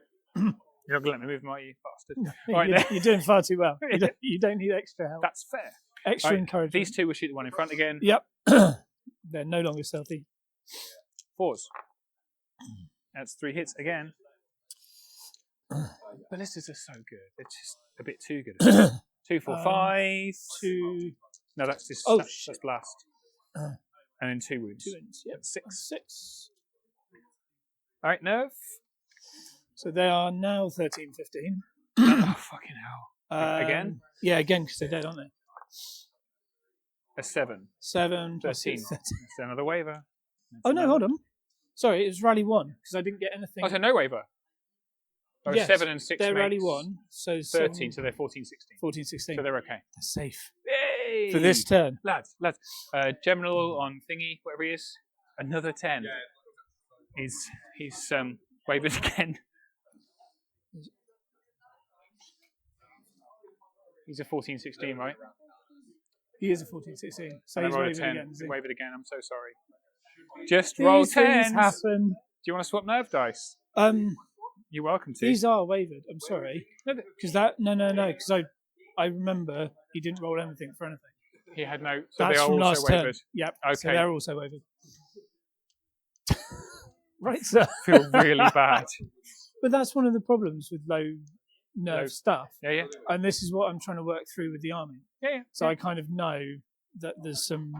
You're not going to let me move them, are you, bastard? Right, you're doing far too well. You don't need extra help. That's fair. Extra encouragement. These 2 will shoot the one in front again. Yep. They're no longer stealthy. 4s. That's 3 hits again. Ballistas are so good. They're just a bit too good. 2, 4, 5. 2. No, that's just that's blast. And then 2 wounds. 2 wounds. Yep. 6. All right, nerve. So they are now 13, 15. Oh, fucking hell. Again? Yeah, again, because they're dead, aren't they? A 7. 7 plus 13. 6, 13. That's another waiver. Oh, no, hold on. Sorry, it was rally 1, because I didn't get anything. Oh, so no waiver? Oh, yes, 7 and 6 they're makes rally 1, so 13, so they're 14, 16. 14, 16. So they're okay. They're safe. Yay! For this turn. Lads. General on thingy, whatever he is. Another 10. He's wavered again. He's a 14, 16, right? He is a 14, 16. So and he's I rolled wavered a 10. again. He wavered again. I'm so sorry. Just roll 10s. Things happen. Do you want to swap nerve dice? You're welcome to. These are wavered. I'm sorry. Because because I remember he didn't roll anything for anything. He had no. So That's they are from also last wavered. turn. Yep. Okay. So they're also wavered. Right, sir. I feel really bad. But that's one of the problems with low nerve stuff. Yeah. And this is what I'm trying to work through with the army. Yeah. So I kind of know that there's some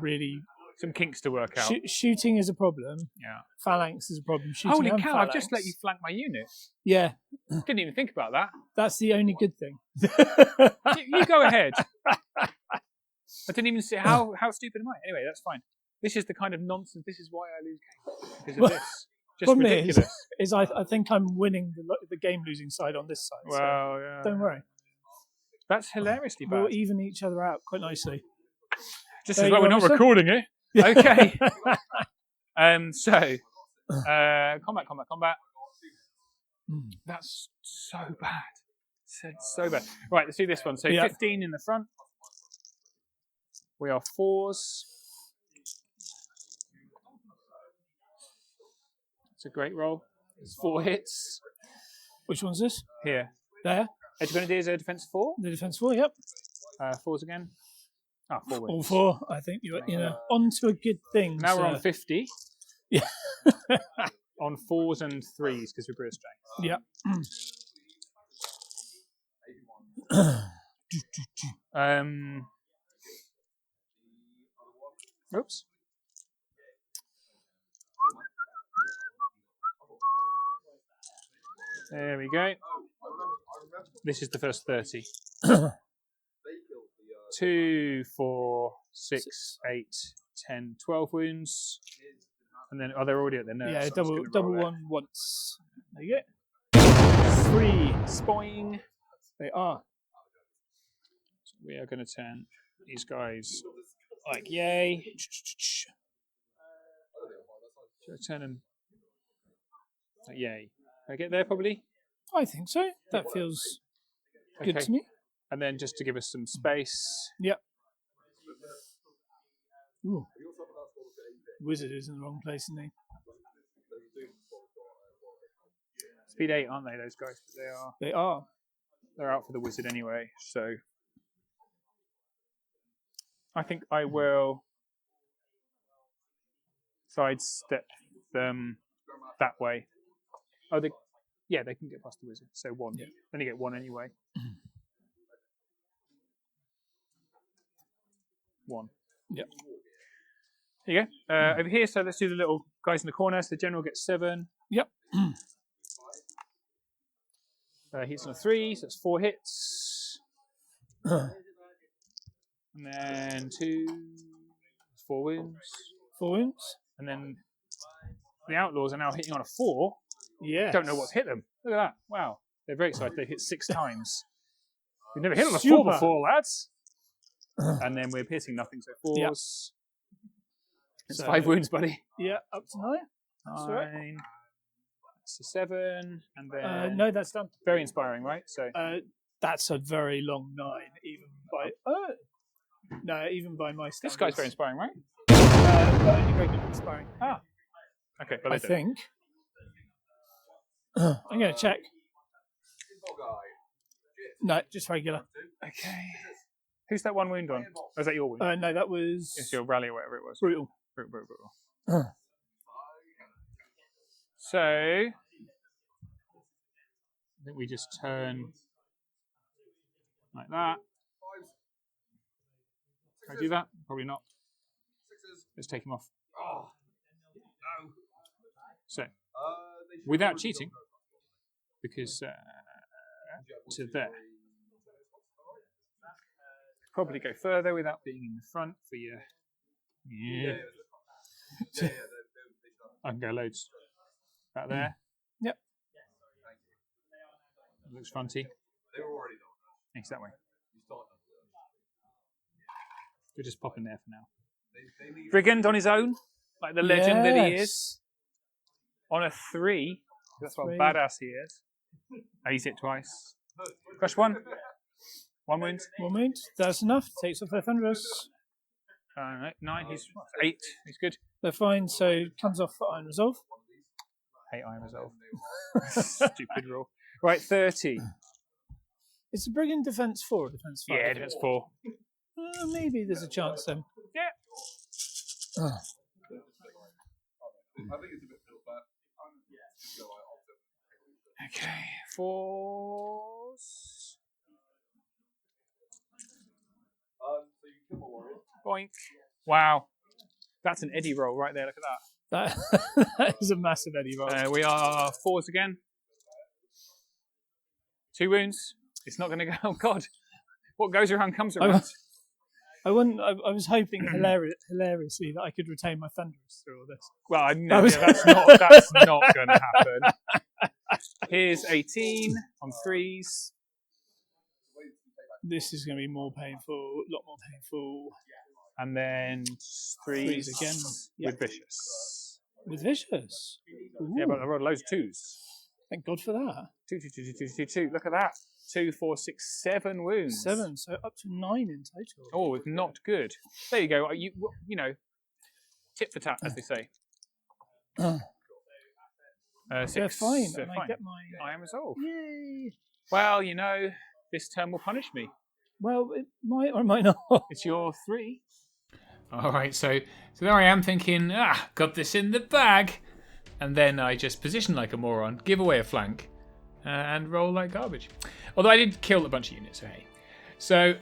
kinks to work out. Shooting is a problem. Yeah. Phalanx is a problem. Shooting Holy and cow! phalanx. I've just let you flank my unit. Yeah. Didn't even think about that. That's the only good thing. You go ahead. I didn't even see how stupid am I? Anyway, that's fine. This is the kind of nonsense. This is why I lose games because of this. Just problem ridiculous. Is I think I'm winning the game losing side on this side. Well, so yeah. don't worry. That's hilariously bad. We'll even each other out quite nicely. Just as well we're not recording it. Okay. Combat. That's so bad. So bad. Right, let's do this one. So 15 in the front. We are 4s. It's a great roll. It's 4 hits. Which one's this? Here. There. Edge Grenadiers are defense 4. The defense 4, yep. 4s again. 4 wins. All 4. I think you're on to a good thing. Now we're on 50. Yeah. On 4s and 3s because we're British strength. Yep. Oops. There we go. This is the first 30. 2, 4, 6, 8, 10, 12 wounds. And then, they're already at their nerves. Yeah, so I'm just double gonna roll one once. There you go. 3. Spoing. They are. So we are going to turn these guys like yay. Should I turn them like yay? Can I get there probably? I think so. That feels good to me. And then just to give us some space. Yep. Ooh. Wizard is in the wrong place, isn't he? Speed 8, aren't they, those guys? They are. They are. They're out for the wizard anyway, so I think I will sidestep them that way. Oh, they can get past the wizard. So 1. Yeah. Then you get 1 anyway. 1. Yep. There you go. Over here, so let's do the little guys in the corner. So the general gets 7. Yep. Hits on a 3, so that's 4 hits. And then 2, 4 wounds. 4 wounds. And then the outlaws are now hitting on a 4. Yeah. Don't know what's hit them. Look at that. Wow. They're very excited. They hit 6 times. We've never hit on a 4 before, lads. And then we're piercing nothing, so 4s. Yep. It's 5 wounds, buddy. Yeah, up to 9. 9. That's a 7. And then... no, that's done. Very inspiring, right? So that's a very long 9, even by... no, even by my standards. This guy's very inspiring, right? Only regular inspiring. Ah. Okay, but I think... I'm going to check. No, just regular. Okay. Who's that 1 wound on? Or is that your wound? No, that was... It's your rally or whatever it was. Brutal. Brutal. So... I think we just turn... like that. Can I do that? Probably not. Let's take him off. So, without cheating, because to there. Probably go further without being in the front for your... Yeah. I can go loads. About there. Yep. Looks fronty. Next that way. We'll just pop in there for now. Brigand on his own, like the legend that he is. On a 3. That's what badass he is. He's hit twice. Crush 1. 1 wound. 1 wound. That's enough. Takes off their thunderous. 9. He's 8. He's good. They're fine. So comes off for Iron Resolve. Hate Iron Resolve. Stupid rule. Right, 30. It's a Brigand defense 4 or defense 5? Yeah, defense 4. Maybe there's a chance then. Yeah. Okay, 4s. Boink. Wow. That's an Eddie roll right there. Look at that. That is a massive Eddie roll. We are 4s again. 2 wounds. It's not going to go. Oh, God. What goes around comes around. I was hoping hilariously that I could retain my thunderous through all this. Well, no, that's not going to happen. Here's 18 on 3s. This is going to be more painful, a lot more painful. And then 3s again with vicious. With vicious? Ooh. Yeah, but I rolled loads of 2s. Thank God for that. 2, 2, 2, 2, 2, 2. Look at that. 2, 4, 6, 7 wounds. 7, so up to 9 in total. Oh, it's not good. There you go. You know, tit for tat, as they say. 6. They're fine. They're and fine. I get my I am resolved. Yay! Well, you know, this turn will punish me. Well, it might or it might not. It's your 3. All right, so there I am thinking, got this in the bag. And then I just position like a moron, give away a flank, and roll like garbage. Although I did kill a bunch of units, so hey. So,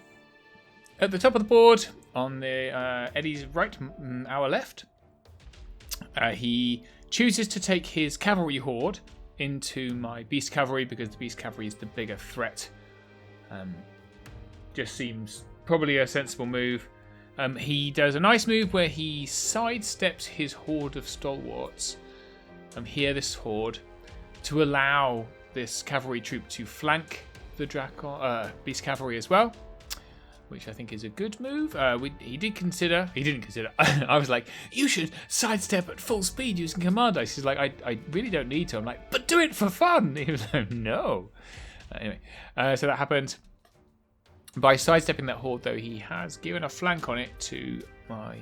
at the top of the board, on the Eddie's right, our left, he chooses to take his cavalry horde into my beast cavalry because the beast cavalry is the bigger threat. Just seems probably a sensible move. He does a nice move where he sidesteps his horde of stalwarts. Here, this horde, to allow this cavalry troop to flank the beast cavalry as well, which I think is a good move. He didn't consider. I was like, you should sidestep at full speed using command dice. He's like, I really don't need to. I'm like, but do it for fun. He was like, no. Anyway, so that happened. By sidestepping that horde, though, he has given a flank on it to my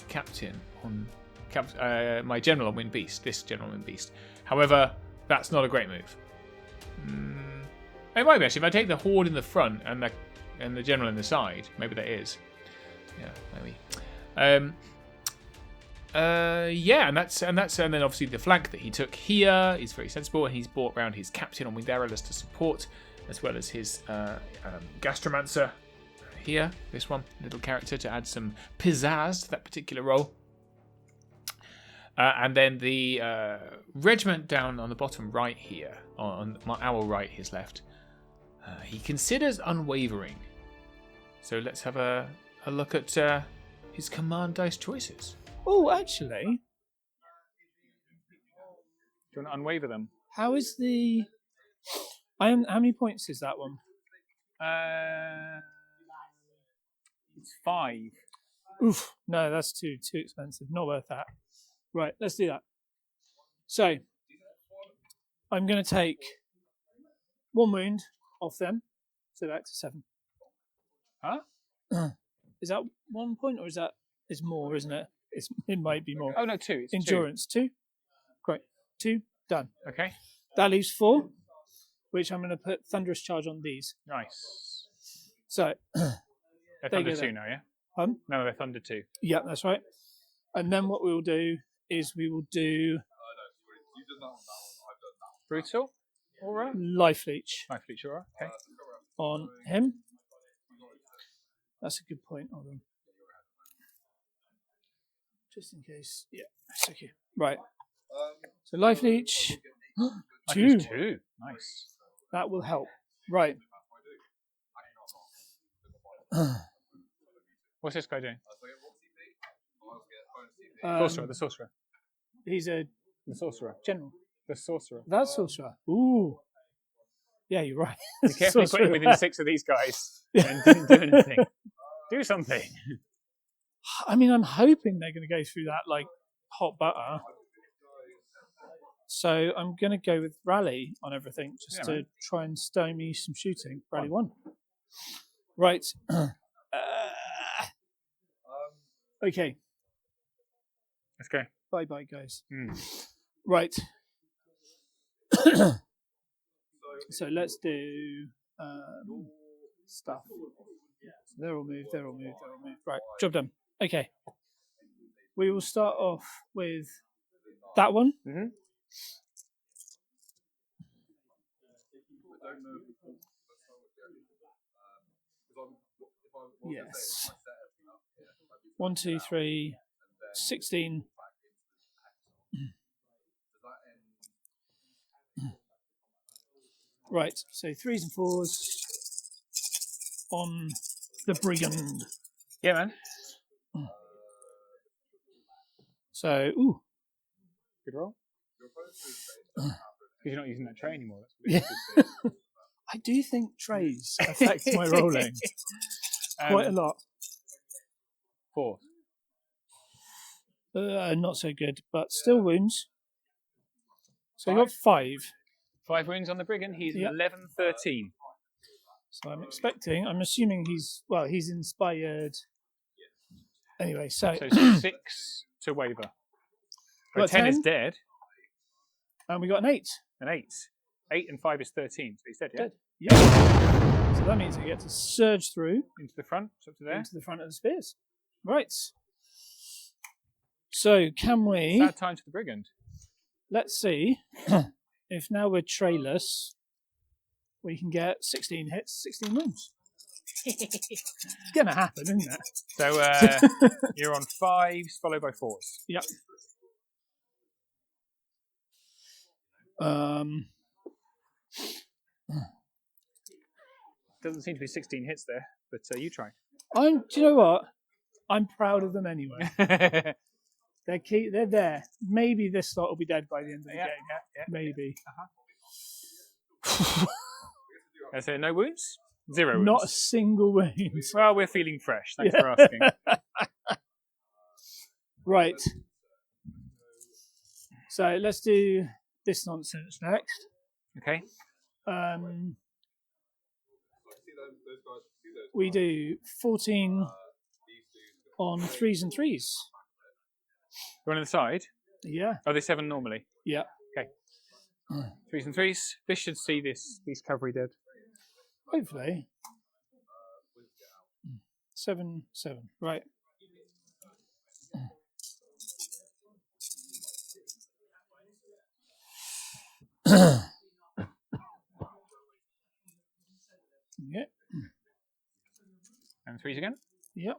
captain on my general on Wind Beast. This general on Wind Beast. However, that's not a great move. It might be actually. If I take the horde in the front and the general in the side, maybe that is. Yeah, maybe. And then obviously the flank that he took here is very sensible, and he's brought round his captain on Winged Arrowless to support, as well as his Gastromancer here, this one, little character to add some pizzazz to that particular role. And then the regiment down on the bottom right here, on our right, his left, he considers unwavering. So let's have a look at his command dice choices. Oh, actually, Do you want to unwaver them? how is the? How many points is that one? It's 5. Oof, no, that's too expensive. Not worth that. Right, let's do that. So, I'm going to take 1 wound off them, so back to 7. Huh? Is that 1 point, or is that? It's more, isn't it? It might be more. Oh no, 2. It's Endurance 2. Great, 2 done. 2. Okay. That leaves 4, which I'm going to put Thunderous Charge on these. Nice. So, They're There you Thunder go 2 then. now, yeah? pardon? No, they're Thunder 2. Yeah, that's right. And then what we will do is we will do Brutal. Aura. Life Leech Life Leech Aura. Okay. on him. That's a good point. Hold on. Just in case. Yeah, that's okay. Right. So Life Leech. Life 2. Leech 2. Nice. That will help. Right. What's this guy doing? Um, Sorcerer. The Sorcerer. He's a The Sorcerer. general. The Sorcerer. That's Sorcerer. Ooh. Yeah, you're right. Be careful Sorcerer. putting within 6 of these guys and didn't do anything. Do something. I mean, I'm hoping they're going to go through that like hot butter. So I'm going to go with Rally on everything just to try and stymie some shooting. Rally 1. Right. Okay. Let's go. Bye, guys. Mm. Right. So let's do stuff. So they're all moved. Right. Job done. Okay. We will start off with that one. Mm-hmm. Yes. 1, 2, 3, 16. Right, so 3s and 4s on the Brigand. Yeah, man. So, ooh. Good roll. Because you're not using that tray anymore. That's Yeah. I do think trays affect my rolling quite a lot. 4. Not so good, but still wounds. So I got 5. 5 wounds on the Brigand. He's Yep. 11, 13. So I'm assuming he's inspired. Anyway, so So 6 to waver. Got 10 is 10. dead. And we got an 8. An 8. 8 and 5 is 13. So he's dead, yeah? Dead. Yeah. So that means we get to surge through Into the front. It's up to there. into the front of the spears. Right. So can we? Sad time to the Brigand. Let's see if now we're trayless, we can get 16 hits, 16 wounds. It's gonna happen, isn't it? So you're on 5s, followed by 4s. Yep. Doesn't seem to be 16 hits there, but you try. Do you know what? I'm proud of them anyway. They're there. Maybe this lot will be dead by the end of the game. Yeah. Maybe. I say no wounds? 0 wounds. Not a single wound. Well, we're feeling fresh. Thanks for asking. Right. So let's do this nonsense next. Okay. We do 14 on 3s and 3s. One on the side? Yeah. Are they 7 normally? Yeah. Okay. 3s and 3s. This should see these cavalry dead. Hopefully. 7, 7. Right. Yeah. And 3s again? Yep.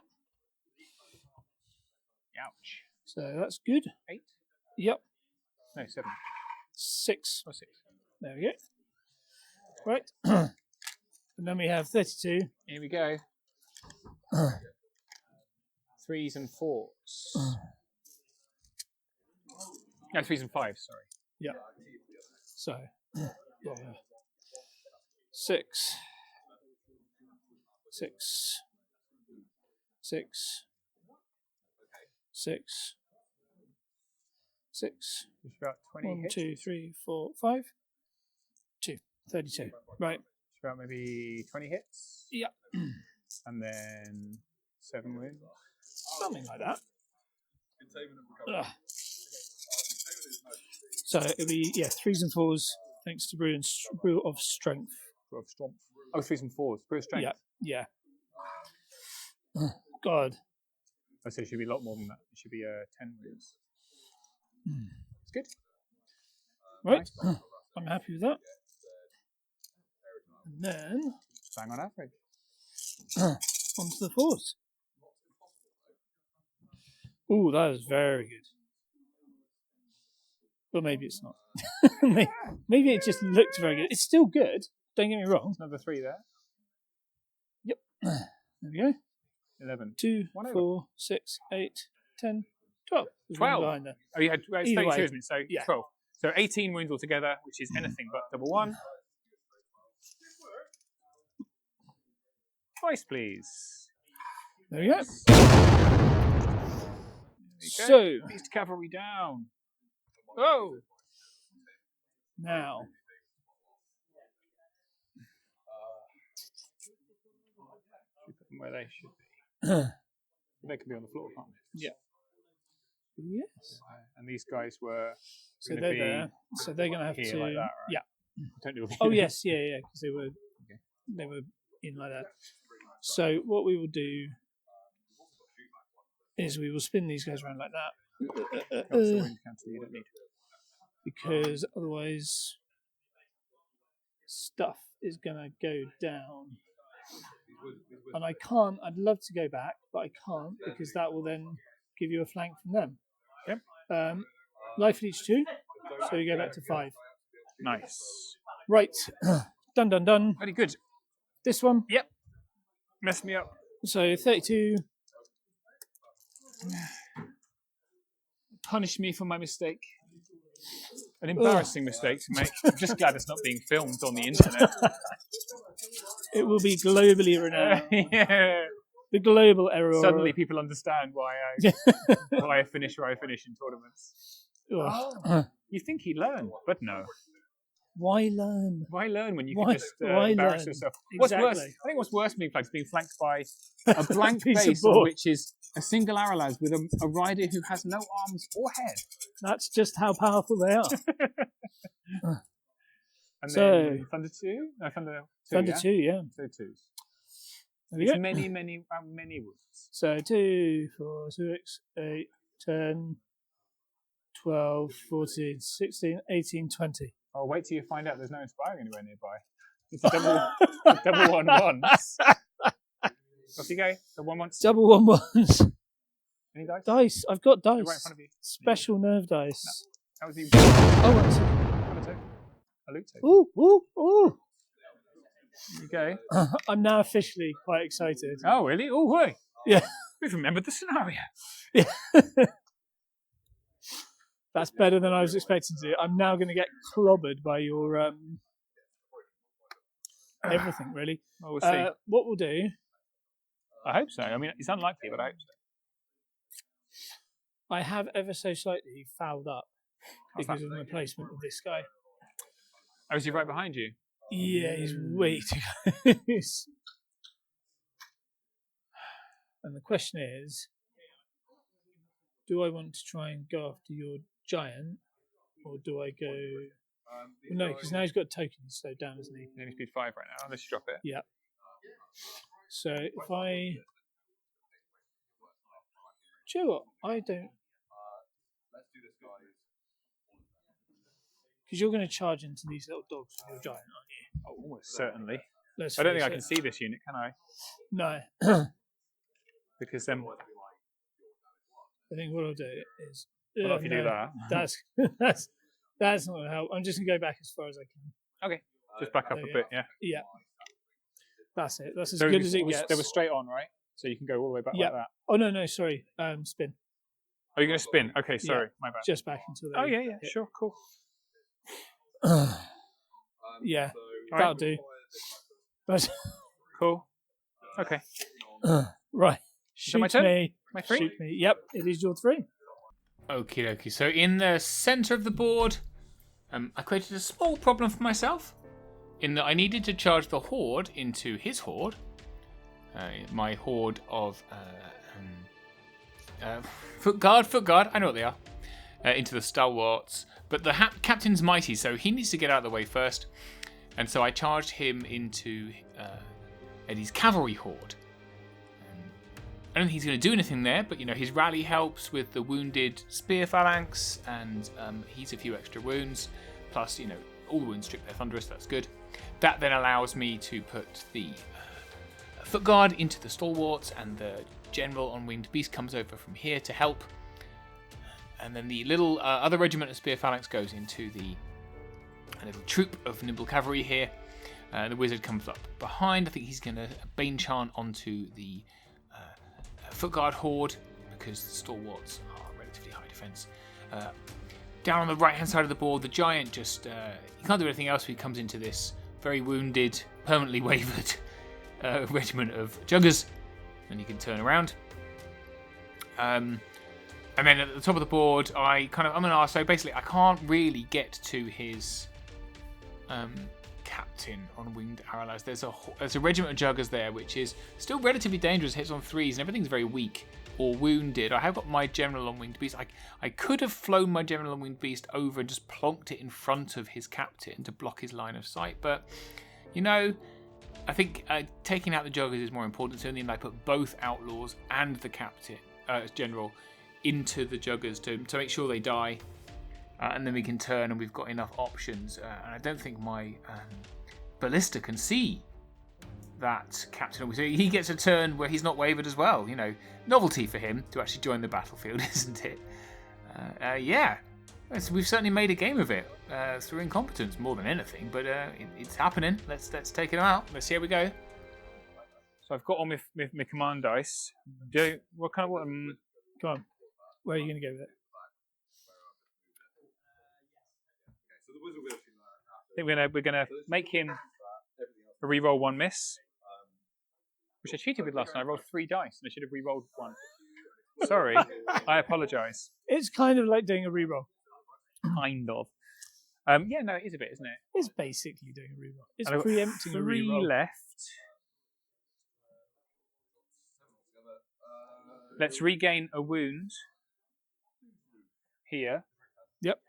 Ouch. So that's good. 8? Yep. No, 7. 6. Or 6. There we go. Right. And then we have 32. Here we go. 3s and 4s. No, 3s and 5s, sorry. Yeah. So, 6. 6. 6. 6. 6. It's about 20 1, hits. 2, 3, 4, 5. 2. 32. Right. It's about maybe 20 hits. Yeah. And then 7 wounds. Something like that. Ugh. So it'll be 3s and 4s thanks to Brew of Strength. Brew of Strength. Oh, 3s and 4s. Brew of Strength. Yeah. God. I say it should be a lot more than that. It should be 10 wounds. It's good. Right. Nice. I'm happy with that. And then bang on average. Onto the 4s. Ooh, that is very good. Well, maybe it's not. Maybe it just looked very good. It's still good. Don't get me wrong. Another 3 there. Yep. There we go. 11. 2, 4, 6, 8, 10, 12. There's 12. one behind there. Oh, you had 32, isn't it? So yeah. 12. So 18 wounds altogether, which is anything but double 1. Twice, please. There we go. So, beast cavalry down. Oh! Now. Put them where they should be. They can be on the floor, can't they? Yeah. Yes. And these guys were. So they're there. So they're going to have to. Like that, right? Yeah. Don't do oh yes, yeah, because they were in like that. So what we will do is we will spin these guys around like that. Because otherwise stuff is going to go down. And I can't, I'd love to go back, but I can't because that will then give you a flank from them. Yep. Life at each 2, so you go back to 5. Nice. Right. Done. Very good. This one? Yep. Messed me up. So 32. Punish me for my mistake. An embarrassing mistake to make. I'm just glad it's not being filmed on the internet. It will be globally renowned. Yeah. The global error. Suddenly people understand why I finish where I finish in tournaments. Oh, you think he learned, but no. Why learn? Why learn when you can just embarrass yourself? Exactly. What's worse? I think what's worse being flanked is being flanked by a blank base on which is a single arrowlaz with a rider who has no arms or head. That's just how powerful they are. And so, then Thunder 2? No, Thunder 2, Thunder 2, yeah. So 2s. It's many wounds. So 2, 4, 6, 8, 10, 12, 14, 16, 18, 20. Oh, wait till you find out there's no inspiring anywhere nearby. It's a double 1-1s. Off you go. The 1-1s. Double 1-1s. Any dice? Dice. I've got dice. Right in front of you. Special nerve dice. No. That was even. Oh, that's it. A loot table. Ooh. There you go. I'm now officially quite excited. Oh, really? Oh, boy. Yeah. We've remembered the scenario. Yeah. That's better than I was expecting to do. I'm now going to get clobbered by your everything, really. Well, we'll see. What we'll do... I hope so. I mean, it's unlikely, but I hope so. I have ever so slightly fouled up How's because that? of my placement of this guy. Oh, is he right behind you? Yeah, he's way too close. And the question is, do I want to try and go after your giant, or do I go... Well, no, because now he's got a token, he's slowed down, isn't he? He's only speed 5 right now. Let's drop it. Yeah. So if I... Do you know what? I don't... Because you're going to charge into these little dogs with your giant, aren't you? Oh, almost certainly. Let's I don't think face I can it. see this unit, can I? No. Because I think what I'll do is... well, if you do that. That's not going to help. I'm just going to go back as far as I can. Okay. Just back up a bit, yeah. Yeah. That's it. That's as So good as it was, gets. they were straight on, right? So you can go all the way back like that. Oh, no, sorry. Spin. Oh, you're going to spin? Okay, sorry. My bad. Just back until they... Oh, yeah. Sure, cool. Yeah, All that'll right. do. But Cool. Okay. right. that my Shoot turn? me. My 3? Shoot me. Yep, it is your 3. Okie dokie. So in the centre of the board, I created a small problem for myself in that I needed to charge the horde into his horde. My horde of foot guard. I know what they are. Into the stalwarts. But the captain's mighty, so he needs to get out of the way first. And so I charged him into Eddie's cavalry horde. I don't think he's going to do anything there, but his rally helps with the wounded spear phalanx, and he's a few extra wounds. Plus, all the wounds strip their thunderous. That's good. That then allows me to put the foot guard into the stalwarts, and the general on winged beast comes over from here to help. And then the little other regiment of spear phalanx goes into the little troop of nimble cavalry here. The wizard comes up behind. I think he's going to bane chant onto the foot guard horde because the stalwarts are relatively high defense. Down on the right hand side of the board, the giant just he can't do anything else. He comes into this very wounded, permanently wavered regiment of juggers, and he can turn around. And then at the top of the board, I'm an arse. So basically, I can't really get to his captain on winged arrows. There's a regiment of juggers there, which is still relatively dangerous. Hits on 3s, and everything's very weak or wounded. I have got my general on winged beast. I could have flown my general on winged beast over and just plonked it in front of his captain to block his line of sight. But I think taking out the juggers is more important. So in the end, I put both outlaws and the captain, general, into the juggers to make sure they die, and then we can turn, and we've got enough options. And I don't think my ballista can see that captain. So he gets a turn where he's not wavered as well. Novelty for him to actually join the battlefield, isn't it? Yeah, we've certainly made a game of it through incompetence more than anything, but it's happening. Let's take it out. Let's see how we go. So I've got on my command dice. Come on. Where are you going to go with it? I think we're gonna make him a reroll 1 miss, which I cheated with last night. I rolled 3 dice, and I should have re-rolled 1. Sorry, I apologise. It's kind of like doing a reroll. Kind of. Yeah, no, it is a bit, isn't it? It's basically doing a reroll. It's And I've got preempting a 3 reroll. left. Let's regain a wound here. Yep.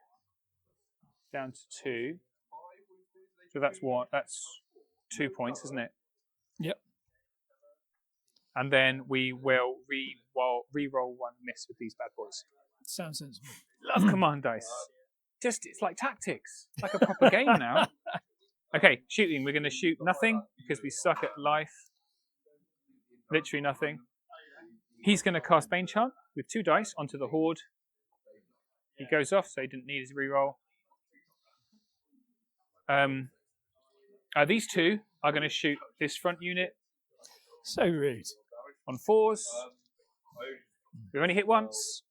Down to 2. So that's what? That's 2 points, isn't it? Yep. And then we will re-roll 1 miss with these bad boys. Sounds sensible. Love command dice. It's like tactics. It's like a proper game now. Okay, shooting. We're going to shoot nothing because we suck at life. Literally nothing. He's going to cast Bane Chant with 2 dice onto the horde. He goes off, so he didn't need his reroll. These 2 are going to shoot this front unit So rude. on 4s. We've only hit once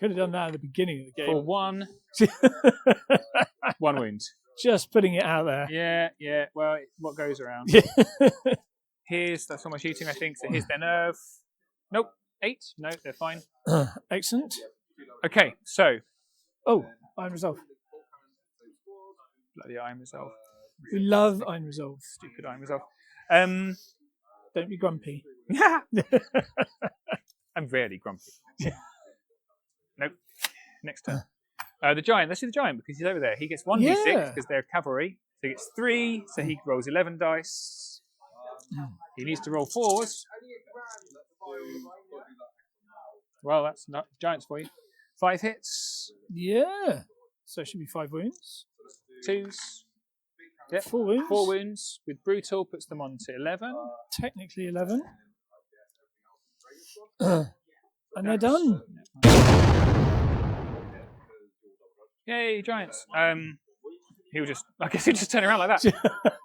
Could have done that at the beginning of the for game. one wound. Just putting it out there. Yeah. Well, what goes around. That's all my shooting, I think. So here's their nerve. Nope. 8. No, they're fine. Excellent. Okay, so. Oh, Iron Resolve. Bloody Iron Resolve. We love Iron Resolve. Stupid Iron Resolve. Don't be grumpy. I'm rarely grumpy. Nope. Next turn. The giant. Let's do the giant because he's over there. He gets 1d6 because they're cavalry. So he gets 3. So he rolls 11 dice. He needs to roll 4s. Well, that's not giants for you. 5 hits. Yeah. So it should be 5 wounds. 2s. Yep. 4 wounds. 4 wounds with brutal puts them on to 11. Technically 11. And they're done. Yay, giants. He'll just turn around like that.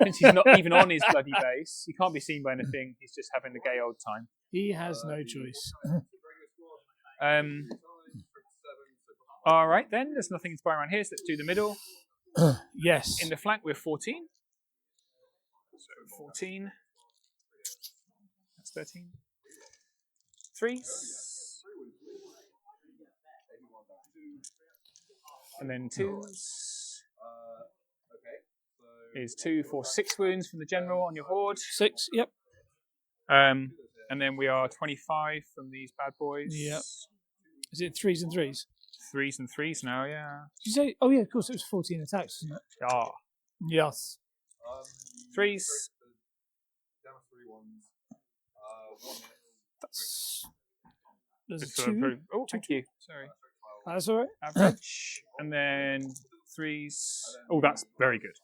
Since he's not even on his bloody base, he can't be seen by anything. He's just having a gay old time. He has no choice. All right, then. There's nothing inspiring around here, so let's do the middle. Yes. In the flank, we're 14. So 14. That's 13. 3s. And then 2s. Is 2 for 6 wounds from the general on your horde. 6, yep. And then we are 25 from these bad boys. Yep. Is it 3s and 3s? 3s and 3s now, yeah. Did you say? Oh yeah, of course it was 14 attacks, wasn't it? Ah. Yes. 3s. There's It's 2. Oh, thank you. Sorry. That's all right. Average. And then 3s. Oh, that's very good.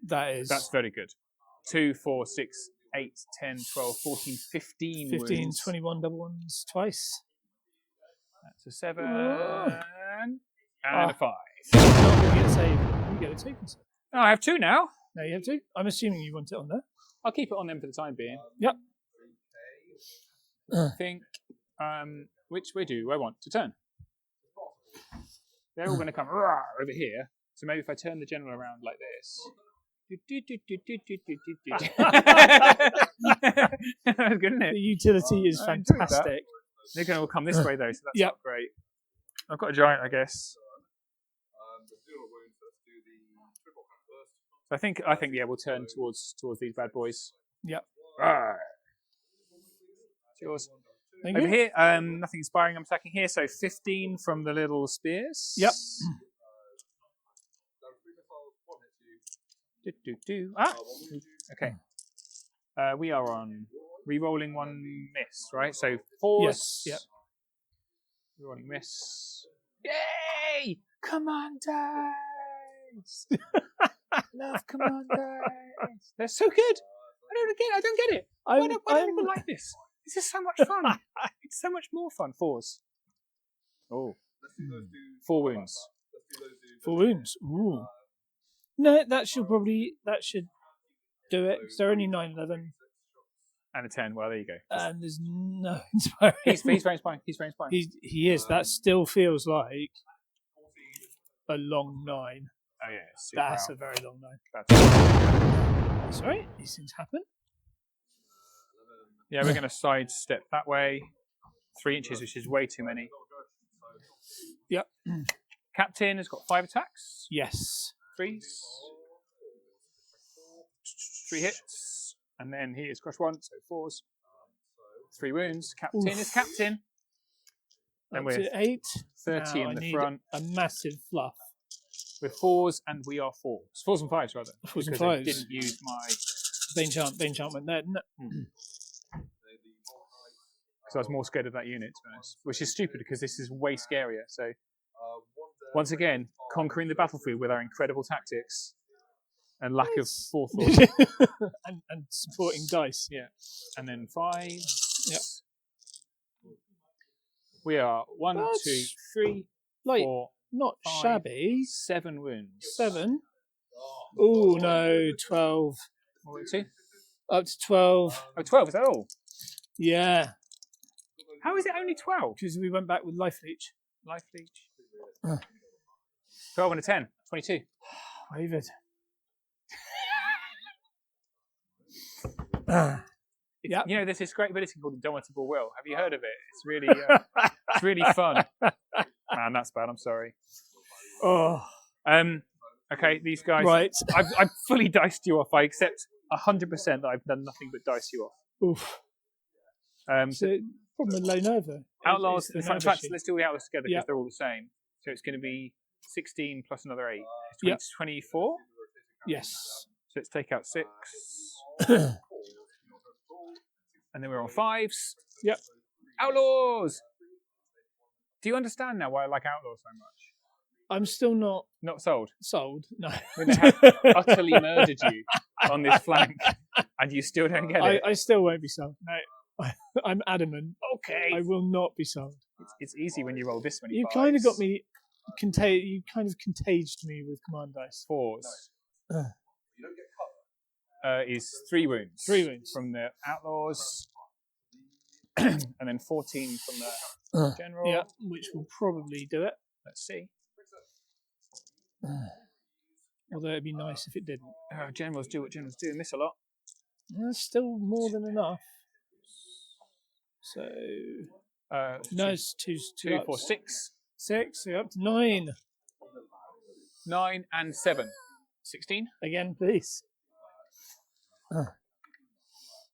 That's very good. 2, 4, 6, 8, 10, 12, 14, 15 15, wounds. 21 double ones twice. That's a 7. Oh. And a 5. You're not going to get a save. You get a token save. Oh, I have 2 now. No, you have 2. I'm assuming you want it on there. I'll keep it on them for the time being. Yep. I think, which way do I want to turn? They're all going to come over here. So maybe if I turn the general around like this. That was good, isn't it? The utility is I enjoyed that. fantastic. They're going to all come this way though, so that's not great. I've got a giant, I guess. I think yeah, we'll turn towards these bad boys. Yep. It's yours. Thank Over you. here, nothing inspiring. I'm attacking here, so 15 from the little spears. Yep. Okay. We are on re-rolling 1 miss, right? So 4s. Yes. Yep. Re-rolling miss. Yay! Command dice! Love command dice. They're so good. I don't get it. Why do people like this? This is so much fun. It's so much more fun. 4s. Oh. 4 wounds. 4 wounds. Ooh. No, that should do it. 'Cause they're only 9, 11. And a 10. Well, there you go. And there's no inspiring. He's very inspiring. He's very inspiring. He is. That still feels like a long 9. Oh yeah, That's a very long 9. That's right. These things happen. Yeah, we're going to sidestep that way. 3 inches, which is way too many. Yep. Captain has got 5 attacks. Yes. 3s. 3 hits. And then he is crushed 1, so 4s. 3 wounds. Captain is captain. Then Up we're to 8. 30 Now in I the need front. a massive fluff. We're 4s and we are 4s. 4s and 5s, rather. 4s and because 5s. I didn't use my... The enchantment there, didn't it? Because I was more scared of that unit, to be honest. Which is stupid because this is way scarier. So, once again, conquering the battlefield with our incredible tactics and lack of forethought. and supporting dice. Yeah. And then 5. Yep. We are 1, That's 2, 3, like 4, not 5, shabby. 7 wounds. 7. Oh no, 12. What were it, 2? Up to 12. Oh, 12, is that all? Yeah. How is it only 12? Because we went back with life leech. Life leech. 12 and a 10. 22. Wavered. Yeah. You know, there's this great ability called Indomitable Will. Have you heard of it? It's really fun. Man, that's bad. I'm sorry. Oh. Okay, these guys. Right. I've fully diced you off. I accept 100% that I've done nothing but dice you off. Oof. So, problem with low nerve. Outlaws. In fact, let's do the outlaws together because they're all the same. So it's going to be 16 plus another 8. It's 24? Yes. So let's take out 6. And then we're on 5s. Yep. Outlaws! Do you understand now why I like Outlaws so much? I'm still not sold. Sold? No. When they have utterly murdered you on this flank and you still don't get it. I still won't be sold. No. I'm adamant. Okay. I will not be sold. It's easy when you roll this many You 5s. kind of got me you kind of contaged me with command dice. 4s. Is 3 wounds. 3 wounds. From the Outlaws. And then 14 from the General. Yeah, which will probably do it. Let's see. Although it'd be nice if it didn't. Generals do what generals do. Miss a lot. That's still more than enough. So no, it's 2, 2, 4, 6. 6. So you're up to 9. 9 and 7. 16. Again, please.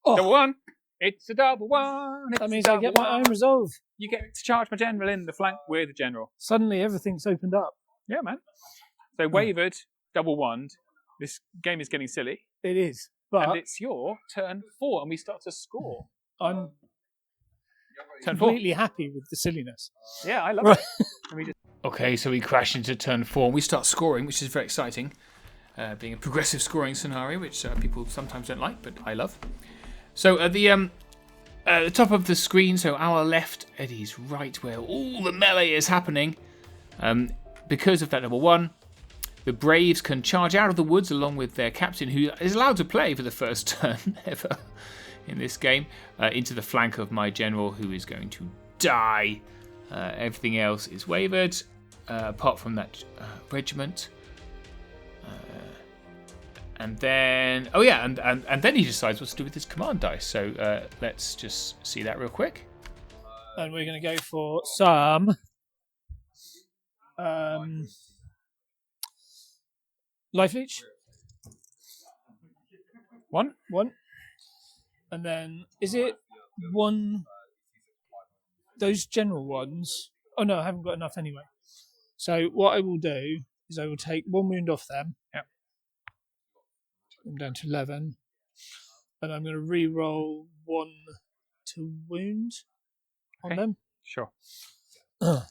Double 1. It's a double 1. That means I get my own resolve. You get to charge my general in the flank with the general. Suddenly everything's opened up. Yeah, man. So wavered, double 1. This game is getting silly. It is. But and it's your turn 4 and we start to score. I'm turn completely happy with the silliness. Yeah, I love it. Okay, so we crash into turn 4 and we start scoring, which is very exciting. Being a progressive scoring scenario, which people sometimes don't like, but I love. So at the top of the screen, so our left, Eddie's right, where all the melee is happening. Because of that double 1, the Braves can charge out of the woods along with their captain, who is allowed to play for the first turn ever in this game, into the flank of my general, who is going to die. Everything else is wavered, apart from that regiment. And then, and then he decides what to do with his command dice. So let's just see that real quick. And we're going to go for some life leech. 1. And then, is it 1? Those general ones. Oh no, I haven't got enough anyway. So what I will do is I will take 1 wound off them. Yep. I'm down to 11. And I'm going to re-roll 1 to wound on them. Sure. There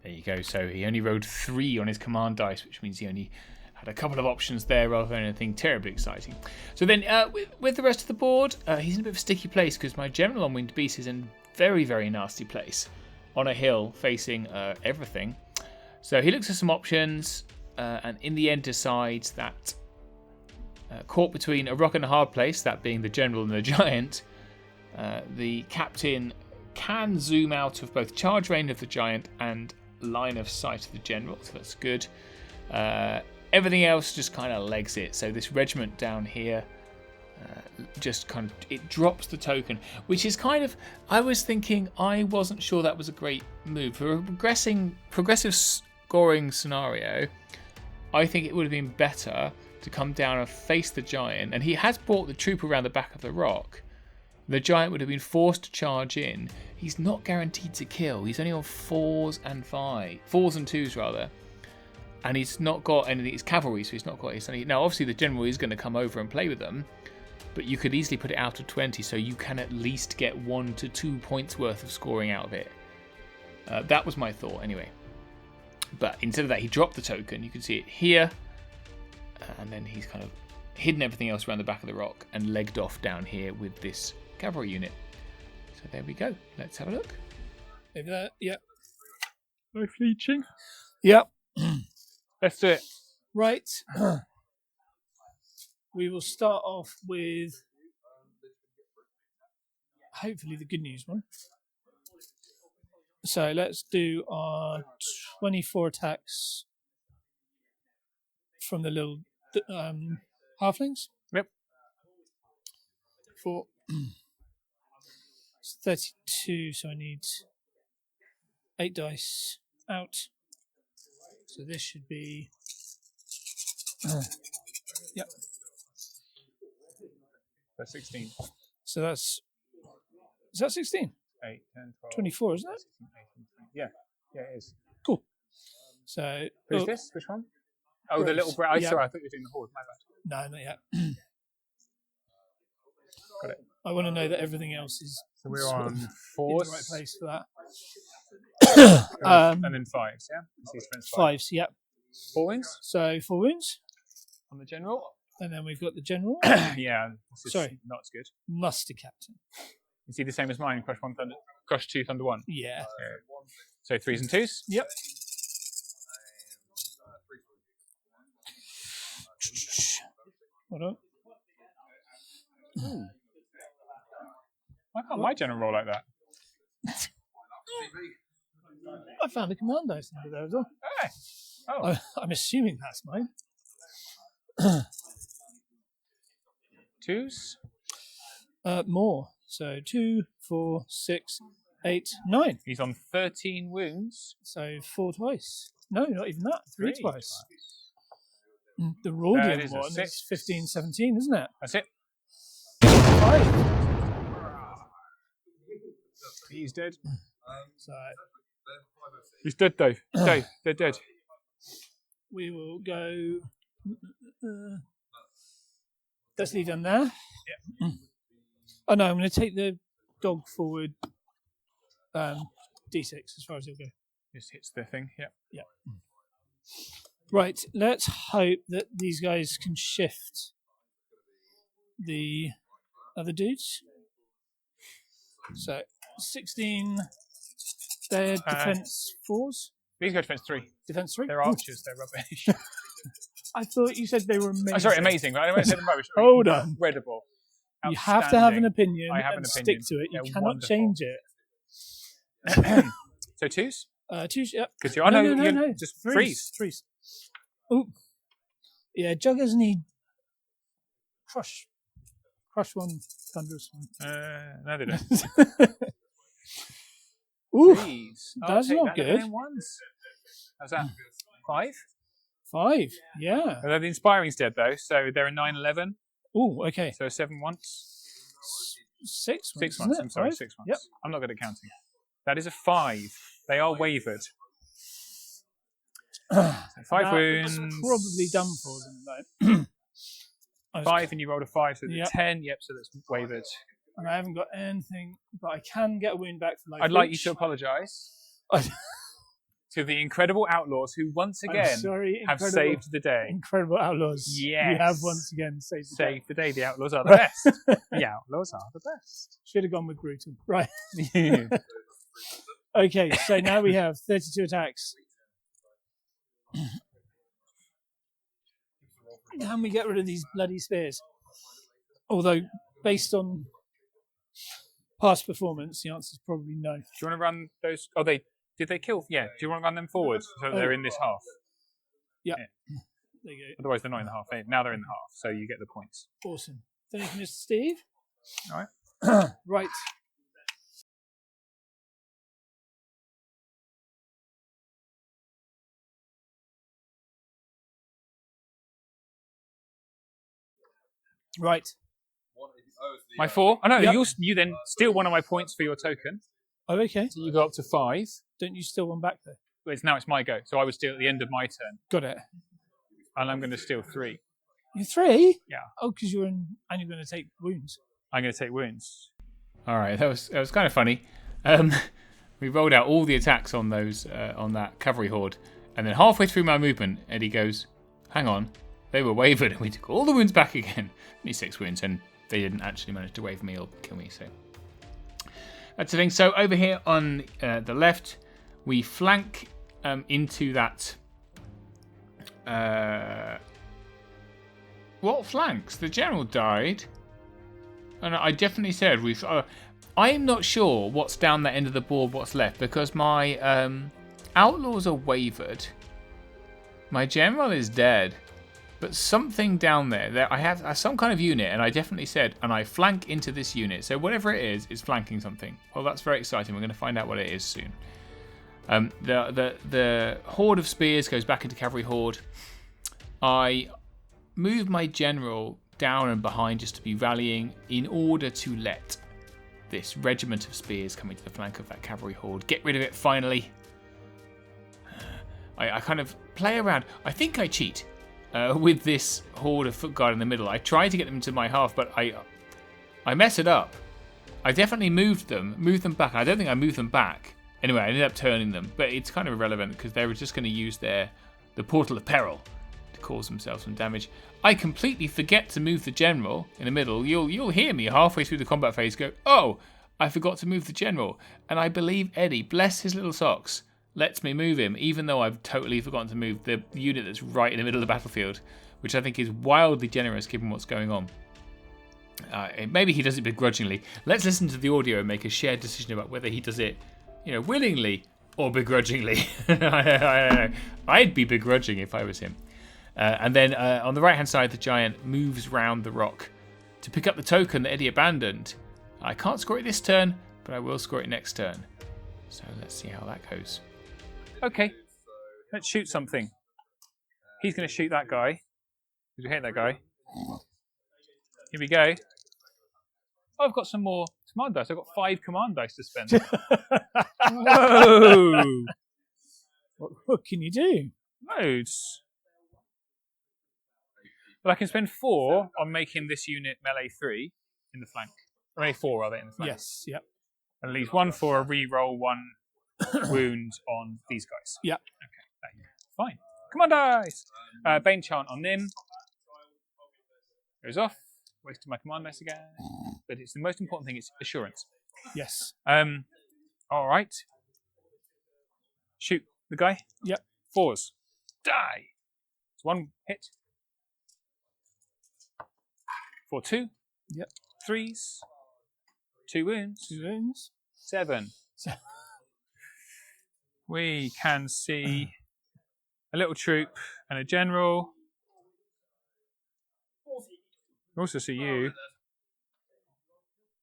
you go. So he only rolled 3 on his command dice, which means he only had a couple of options there rather than anything terribly exciting. So then with the rest of the board, he's in a bit of a sticky place because my general on Winged Beast is in very, very nasty place on a hill facing everything. So he looks at some options and in the end decides that caught between a rock and a hard place, that being the general and the giant, the captain can zoom out of both charge range of the giant and line of sight of the general, so that's good. Everything else just kind of legs it. So this regiment down here just kind of, it drops the token, which is kind of, I was thinking, I wasn't sure that was a great move. For a progressive scoring scenario, I think it would have been better to come down and face the giant, and he has brought the troop around the back of the rock. The giant would have been forced to charge in. He's not guaranteed to kill. He's only on 4s and 2s rather. And he's not got anything. He's cavalry, so he's not got his. Now, obviously, the general is going to come over and play with them, but you could easily put it out of 20, so you can at least get 1 to 2 points worth of scoring out of it. That was my thought, anyway. But instead of that, he dropped the token. You can see it here, and then he's kind of hidden everything else around the back of the rock and legged off down here with this cavalry unit. So there we go. Let's have a look. Maybe that, yep. No fleeching. Yep. Let's do it. Right. We will start off with hopefully the good news one. So let's do our 24 attacks from the little halflings. Yep. For 32, so I need 8 dice out. So this should be. Yep. That's 16. So that's. Is that 16? 8, 10, 12. 24, isn't it? 16, 18, 20. Yeah. Yeah, it is. Cool. So. Who's this? Which one? Oh, the little brown. Yeah. Sorry, I thought you were doing the horde. My bad. No, not yet. Got it. I want to know that everything else is. So we're sort on of in the 4s. right place for that. And then 5s, yeah? Fives, yep. 4 wounds So 4 wounds. on the general. And then we've got the general. Yeah, this is Sorry. not as good. Muster captain. Is he the same as mine? Crush 2, Thunder 1. Yeah. So 3s and 2s. Yep. Hold on. Why can't my general roll like that? I found a command dice under there as well. Hey. Oh. I'm assuming that's mine. 2s. More. So 2, 4, 6, 8, 9. He's on 13 wounds. So 4 twice. No, not even that. 3 3 twice. The Rhodium is a one 6. is 15, 17, isn't it? That's it. 5. He's dead. So He's dead, Dave. Dave, they're dead. we will go. Let's leave them there. Yeah. Oh no, I'm going to take the dog forward. D6 as far as he'll go. Just hits the thing. Yeah. Yeah. Right. Let's hope that these guys can shift the other dudes. So 16. They're defense 4s. These go defense 3. Defense 3. They're archers. They're rubbish. I thought you said they were amazing. Oh, sorry, amazing. But I don't want to say them rubbish. Hold on. Incredible. You have to have an opinion I have and an stick opinion. to it. You They're cannot wonderful. change it. So 2s? 2s, yep. Because you're No. just freeze. Threes. Oh. Yeah, Juggers need crush. Crush one, thunderous one. No, they don't. Ooh, Threes. that's I'll not take that. good. And then 1s. How's that? 5? 5, yeah. Well, the Inspiring's dead though, so they're a 9, 11. Ooh, okay. So 7 once. 6 6 isn't months. it? I'm sorry, 5? 6 months. Yep. I'm not good at counting. That is a 5. They are wavered. So 5 wounds. That's probably done for them, though. 5 and you rolled a 5, so Yep. 10. Yep, so that's wavered. And I haven't got anything, but I can get a wound back for life. I'd like you to apologise to the incredible outlaws who once again have saved the day. Incredible outlaws. Yes. You have once again saved the day. Saved the day. The outlaws are the best. The outlaws are the best. Should have gone with brutal. Right. Okay, so now we have 32 attacks. Can we get rid of these bloody spears? Although, based on past performance, the answer is probably no. Do you want to run those? Oh, did they kill? Yeah. Do you want to run them forward so that they're in this half? Yeah. Yeah. There you go. Otherwise, they're not in the half. Now they're in the half, so you get the points. Awesome. Thank you, Mr. Steve. All right. Right. Right. My 4. Oh no, Yep. you then steal one of my points for your token. Oh, okay. So you go up to 5. Don't you steal one back there? Well, now it's my go, so I would steal at the end of my turn, Got it. and I'm going to steal 3. You're 3? Yeah. Oh, because you're in, and you're going to take wounds. I'm going to take wounds. All right, that was kind of funny. We rolled out all the attacks on those on that cavalry horde, and then halfway through my movement, Eddie goes, "Hang on, they were wavered," and we took all the wounds back again. Only 6 wounds, and they didn't actually manage to wave me or kill me. So that's the thing. So over here on the left, we flank into that. What flanks? The general died. And I definitely said I'm not sure what's down that end of the board, what's left, because my outlaws are wavered. My general is dead. But something down there I have some kind of unit, and I definitely said, and I flank into this unit. So whatever it is flanking something. Well, that's very exciting. We're going to find out what it is soon. The horde of spears goes back into cavalry horde. I move my general down and behind just to be rallying in order to let this regiment of spears come into the flank of that cavalry horde. Get rid of it finally. I kind of play around. I think I cheat. With this horde of foot guard in the middle. I tried to get them to my half, but I mess it up. I definitely moved them back. I don't think I moved them back. Anyway, I ended up turning them, but it's kind of irrelevant because they were just going to use the portal of peril to cause themselves some damage. I completely forget to move the general in the middle. You'll hear me halfway through the combat phase go, oh, I forgot to move the general. And I believe Eddie, bless his little socks, lets me move him, even though I've totally forgotten to move the unit that's right in the middle of the battlefield, which I think is wildly generous given what's going on. Maybe he does it begrudgingly. Let's listen to the audio and make a shared decision about whether he does it, willingly or begrudgingly. I don't know. I'd be begrudging if I was him. And then on the right-hand side, the giant moves round the rock to pick up the token that Eddie abandoned. I can't score it this turn, but I will score it next turn. So let's see how that goes. Okay, let's shoot something. He's going to shoot that guy. Did you hit that guy? Here we go. Oh, I've got some more command dice. I've got 5 command dice to spend. Whoa! What can you do? Loads. Well, I can spend 4 on making this unit melee 3 in the flank. Melee 4, rather, in the flank. Yes, yep. And at least 1 for a re-roll, 1 wound on these guys. Yeah. Okay, fine. Come on, dice! Bane Chant on Nim. Goes off. Wasted my command dice again. But it's the most important thing, it's assurance. Yes. Alright. Shoot the guy. Yep. 4s. Die! It's 1 hit. 4, 2. Yep. 3s. 2 wounds. 2 wounds. 7. We can see a little troop and a general. We also see you.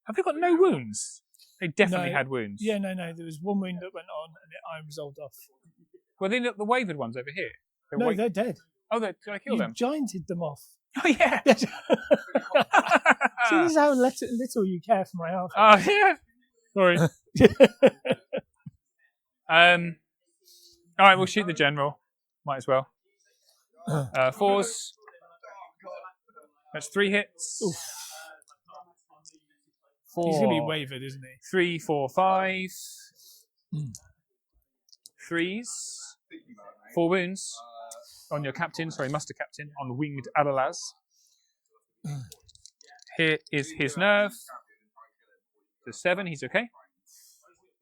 Have they got no wounds? They definitely had wounds. Yeah, no. There was 1 wound that went on and I resolved off. Well, they look the wavered ones over here. They're dead. Oh, did I kill them? You gianted them off. Oh, yeah. See, this is how little you care for my health. Oh, yeah. Sorry. All right, we'll shoot the general. Might as well. 4s. That's 3 hits. Oof. 4. He's going to be wavered, isn't he? 3, 4, 5. 3s. 4 wounds on your captain. Sorry, muster captain on winged Adalaz. Here is his nerve. So 7, he's okay.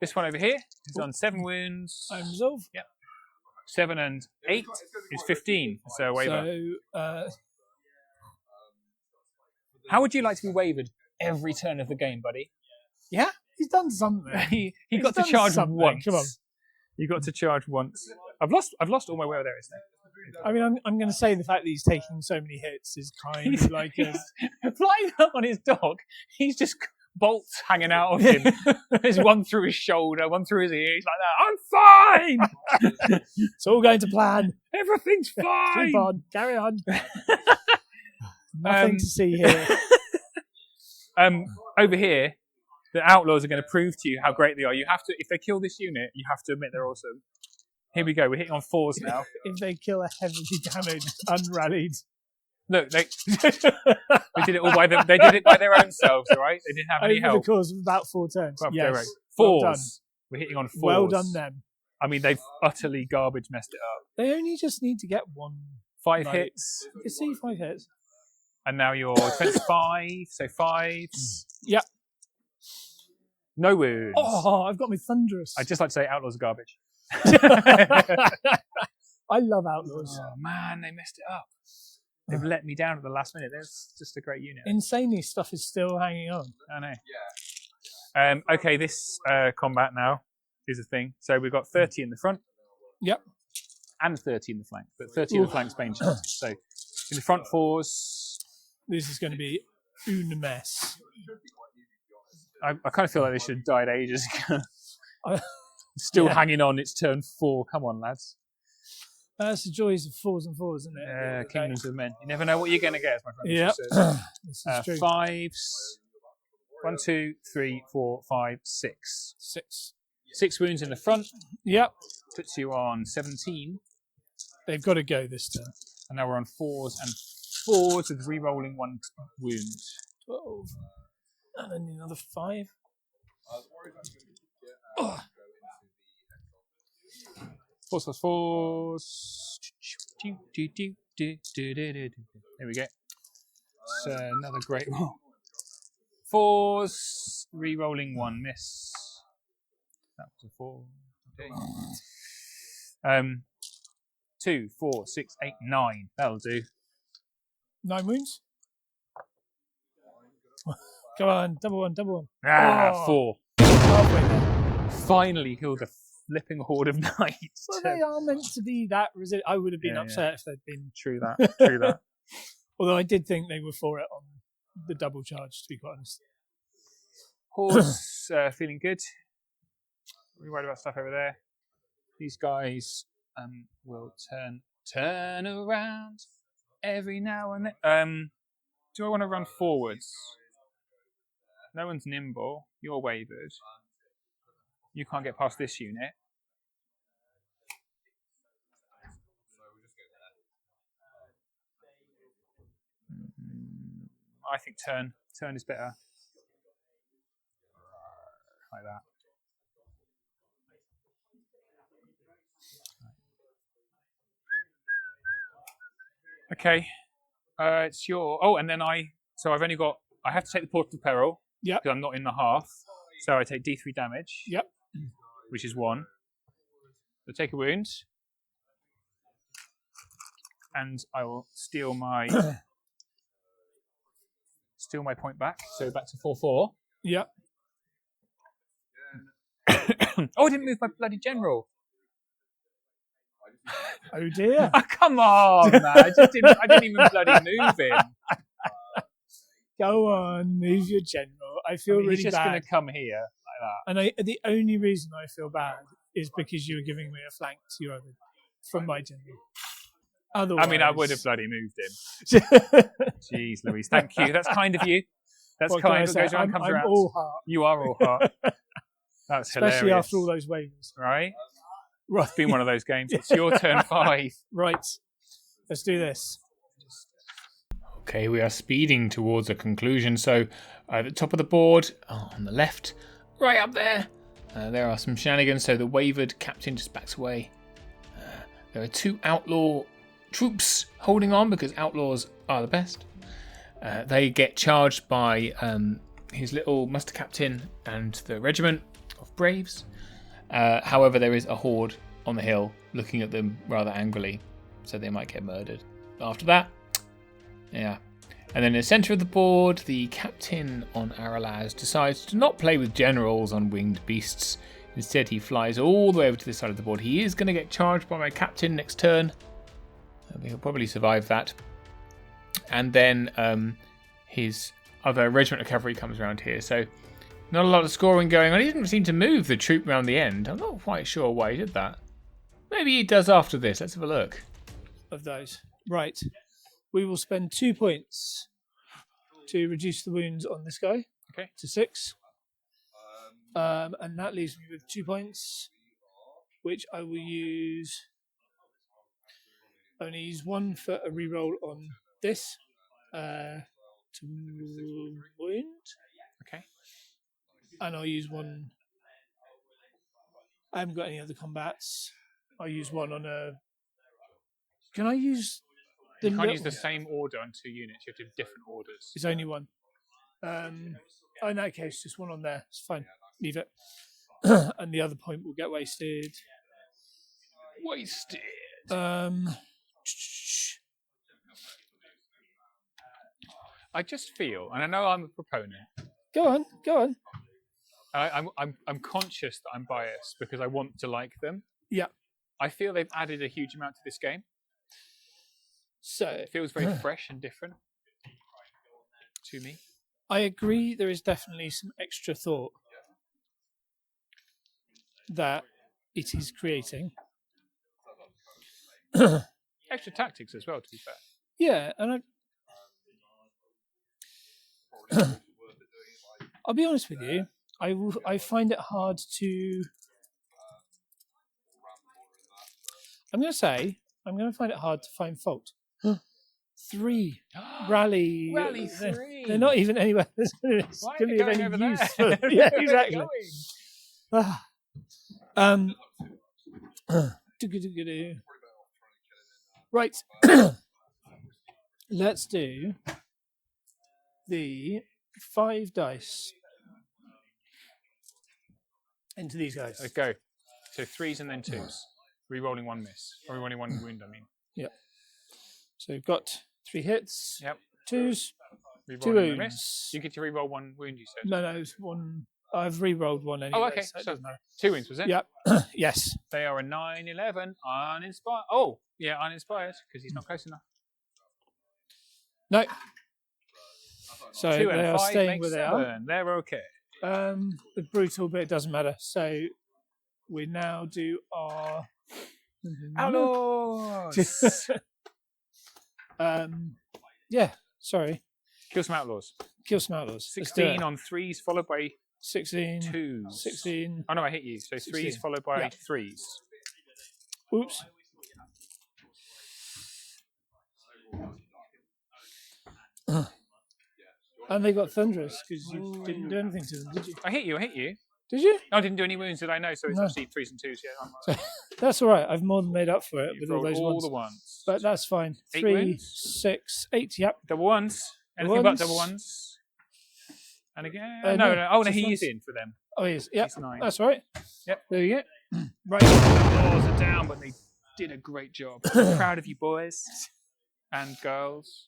This one over here is on 7 wounds. I'm resolved. Yep. 7 and 8 is 15. So a waiver. So, how would you like to be wavered every turn of the game, buddy? Yeah? he's done something. he got to charge once. Come on. You got to charge once. I've lost all my will there, isn't it? I mean, I'm going to say the fact that he's taking so many hits is kind of like flying up on his dog. He's just bolts hanging out of him. There's one through his shoulder, one through his ear. He's like that. I'm fine. It's all going to plan. Everything's fine. Keep on. Carry on. Nothing to see here. Over here, the outlaws are going to prove to you how great they are. You have to, if they kill this unit, you have to admit they're awesome. Here we go. We're hitting on 4s now. If they kill a heavily damaged, unrallied. Look, they did it all by them. They did it by their own selves, all right? They didn't have any help. Over the course of about 4 turns. Well, yes. 4s. Well done. We're hitting on 4s. Well done, them. I mean, they've utterly garbage messed it up. They only just need to get 5 hits. You see, 5 hits. And now you're 25, so 5s. Yep. No wounds. Oh, I've got my thunderous. I'd just like to say outlaws are garbage. I love outlaws. Oh man, they messed it up. They've let me down at the last minute. That's just a great unit. Insanely, stuff is still hanging on. I know. Okay, this combat now is a thing. So we've got 30 in the front. Yep. And 30 in the flank, but 30 in the flank's bane charge. So in the front fours. This is going to be une mess. I kind of feel like they should have died ages ago. Still hanging on. It's turn 4. Come on, lads. That's the joys of 4s and 4s, isn't it? Kingdoms of Men. You never know what you're going to get, as my friend Yep. says. This is true. 5s. 1, 2, 3, 4, 5, 6. 6 wounds in the front. Yep. Puts you on 17. They've got to go this turn. And now we're on 4s and 4s with re-rolling 1 wound. 12. And then another 5. Oh. 4s plus 4s. There we go. It's another great roll. 4s, re-rolling 1 miss. That was a 4. Okay. 2, 4, 6, 8, 9. That'll do. 9 wounds. Come on, double one. 4. Halfway there. Finally killed a flipping horde of knights. Well, they are meant to be that resilient. I would have been upset if they'd been. True that. Although I did think they were for it on the double charge, to be quite honest. Horse feeling good. We're worried about stuff over there. These guys will turn around every now and then. Do I want to run forwards? No one's nimble. You're wavered. You can't get past this unit. I think turn. Turn is better. Like that. Okay. It's your... Oh, and then So I've only got... I have to take the Portal of Peril. Yep. Because I'm not in the half. So I take D3 damage. Yep. Which is 1. So take a wound. And I will steal my... steal my point back. So back to 4-4. Yep. Oh, I didn't move my bloody general. Oh dear. Oh, come on, man. I didn't even bloody move him. Go on, move your general. I feel really he's just bad. going to come here like that. And the only reason I feel bad is because you were giving me a flank to your other from my general. Otherwise, I mean, I would have bloody moved him. Jeez, Louise, thank you. That's kind of you. That's what kind. What goes around, comes I'm around. all heart. You are all heart. That's Especially hilarious. after all those waivers. Right? Right. It's been one of those games. It's your turn 5. Right. Let's do this. Okay, we are speeding towards a conclusion. So at the top of the board, on the left, right up there, there are some shenanigans. So the wavered captain just backs away. There are 2 outlaw troops holding on because outlaws are the best. They get charged by his little muster captain and the regiment of braves. However, there is a horde on the hill looking at them rather angrily, so they might get murdered. After that, yeah. And then in the centre of the board, the captain on Aralaz decides to not play with generals on winged beasts. Instead, he flies all the way over to this side of the board. He is going to get charged by my captain next turn. He'll probably survive that. And then his other regiment of cavalry comes around here. So not a lot of scoring going on. He didn't seem to move the troop around the end. I'm not quite sure why he did that. Maybe he does after this. Let's have a look. Of those. Right. We will spend 2 points to reduce the wounds on this guy. Okay. To 6. And that leaves me with 2 points, which I will use. Only use 1 for a reroll on this. To wound. Okay. And I'll use 1. I haven't got any other combats. I'll use 1 on a. Can I use the? You can't use the same order on 2 units. You have to do different orders. It's only 1. In that case, just 1 on there. It's fine. Leave it. And the other point will get wasted. Wasted. I just feel, and I know I'm a proponent. Go on. I'm conscious that I'm biased because I want to like them. Yeah. I feel they've added a huge amount to this game. So It feels very fresh and different to me. I agree. There is definitely some extra thought that it is creating. Extra tactics as well, to be fair. Yeah, and I'll be honest with you. I find it hard to. I'm going to find it hard to find fault. 3 rally. Rally 3. They're not even anywhere. It's Why going to are be they of going any over use. there? For them. Yeah, Where are they exactly. going? Right. Let's do the 5 dice into these guys. Let's go. So 3s and then 2s. Rerolling 1 miss. Or rerolling 1 wound, I mean. Yep. So we've got 3 hits. Yep. 2s. Rerolling 2 a wounds. miss. You get to reroll 1 wound, you said. No, it's 1. I've re-rolled 1 anyway. Oh, okay. So it So doesn't matter. 2 wounds, was it? Yep. Yes. They are a 9-11. Uninspired. Oh, yeah, uninspired because he's not close enough. No. So 2 they and are 5 staying makes where they 7. are. They're okay. The brutal bit doesn't matter. So we now do our Outlaws! Yeah, sorry. Kill some outlaws. Kill some outlaws. 16 on 3s followed by 16. 2s. 16. Oh no, I hit you. So 3s followed by 3s. Oops. And they got thunderous because you didn't do anything to them, did you? I hit you. Did you? I didn't do any wounds, did I? No, so it's No. actually 3s and 2s. Yeah, I'm right. So, that's all right. I've more than made up for it You've with all rolled those all ones. the ones. But that's fine. 8 3, wounds? 6, 8. Yep. Double ones. Anything but double ones. And again. No, no. Oh, no, just he ones. is in for them. Oh, he is. Yep. He's 9. That's all right. Yep. There you go. Right. The laws are down, but they did a great job. I'm proud of you, boys and girls.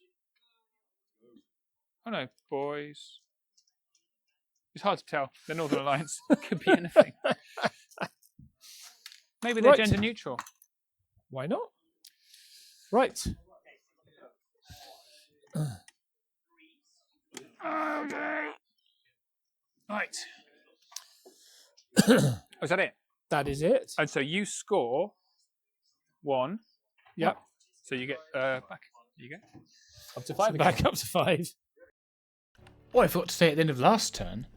Oh no, boys. It's hard to tell. The Northern Alliance could be anything. Maybe they're Right. gender neutral. Why not? Right. Okay. Right. Is that it? That is it. And so you score 1. Yep. So you get back. There you go. Up to 5 again. Back up to 5. What I forgot to say at the end of last turn,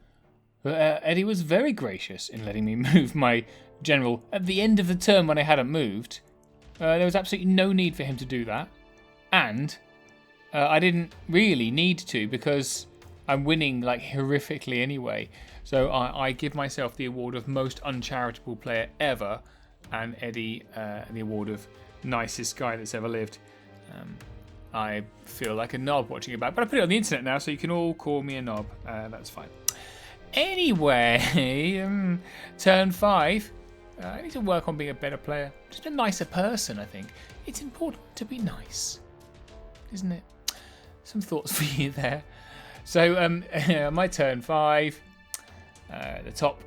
Eddie was very gracious in letting me move my general at the end of the turn when I hadn't moved. There was absolutely no need for him to do that. And I didn't really need to because I'm winning like horrifically anyway. So I give myself the award of most uncharitable player ever, and Eddie the award of nicest guy that's ever lived. I feel like a knob watching it back, but I put it on the internet now, so you can all call me a knob. That's fine. Anyway, turn 5. I need to work on being a better player. Just a nicer person, I think. It's important to be nice, isn't it? Some thoughts for you there. So, my turn 5. The top,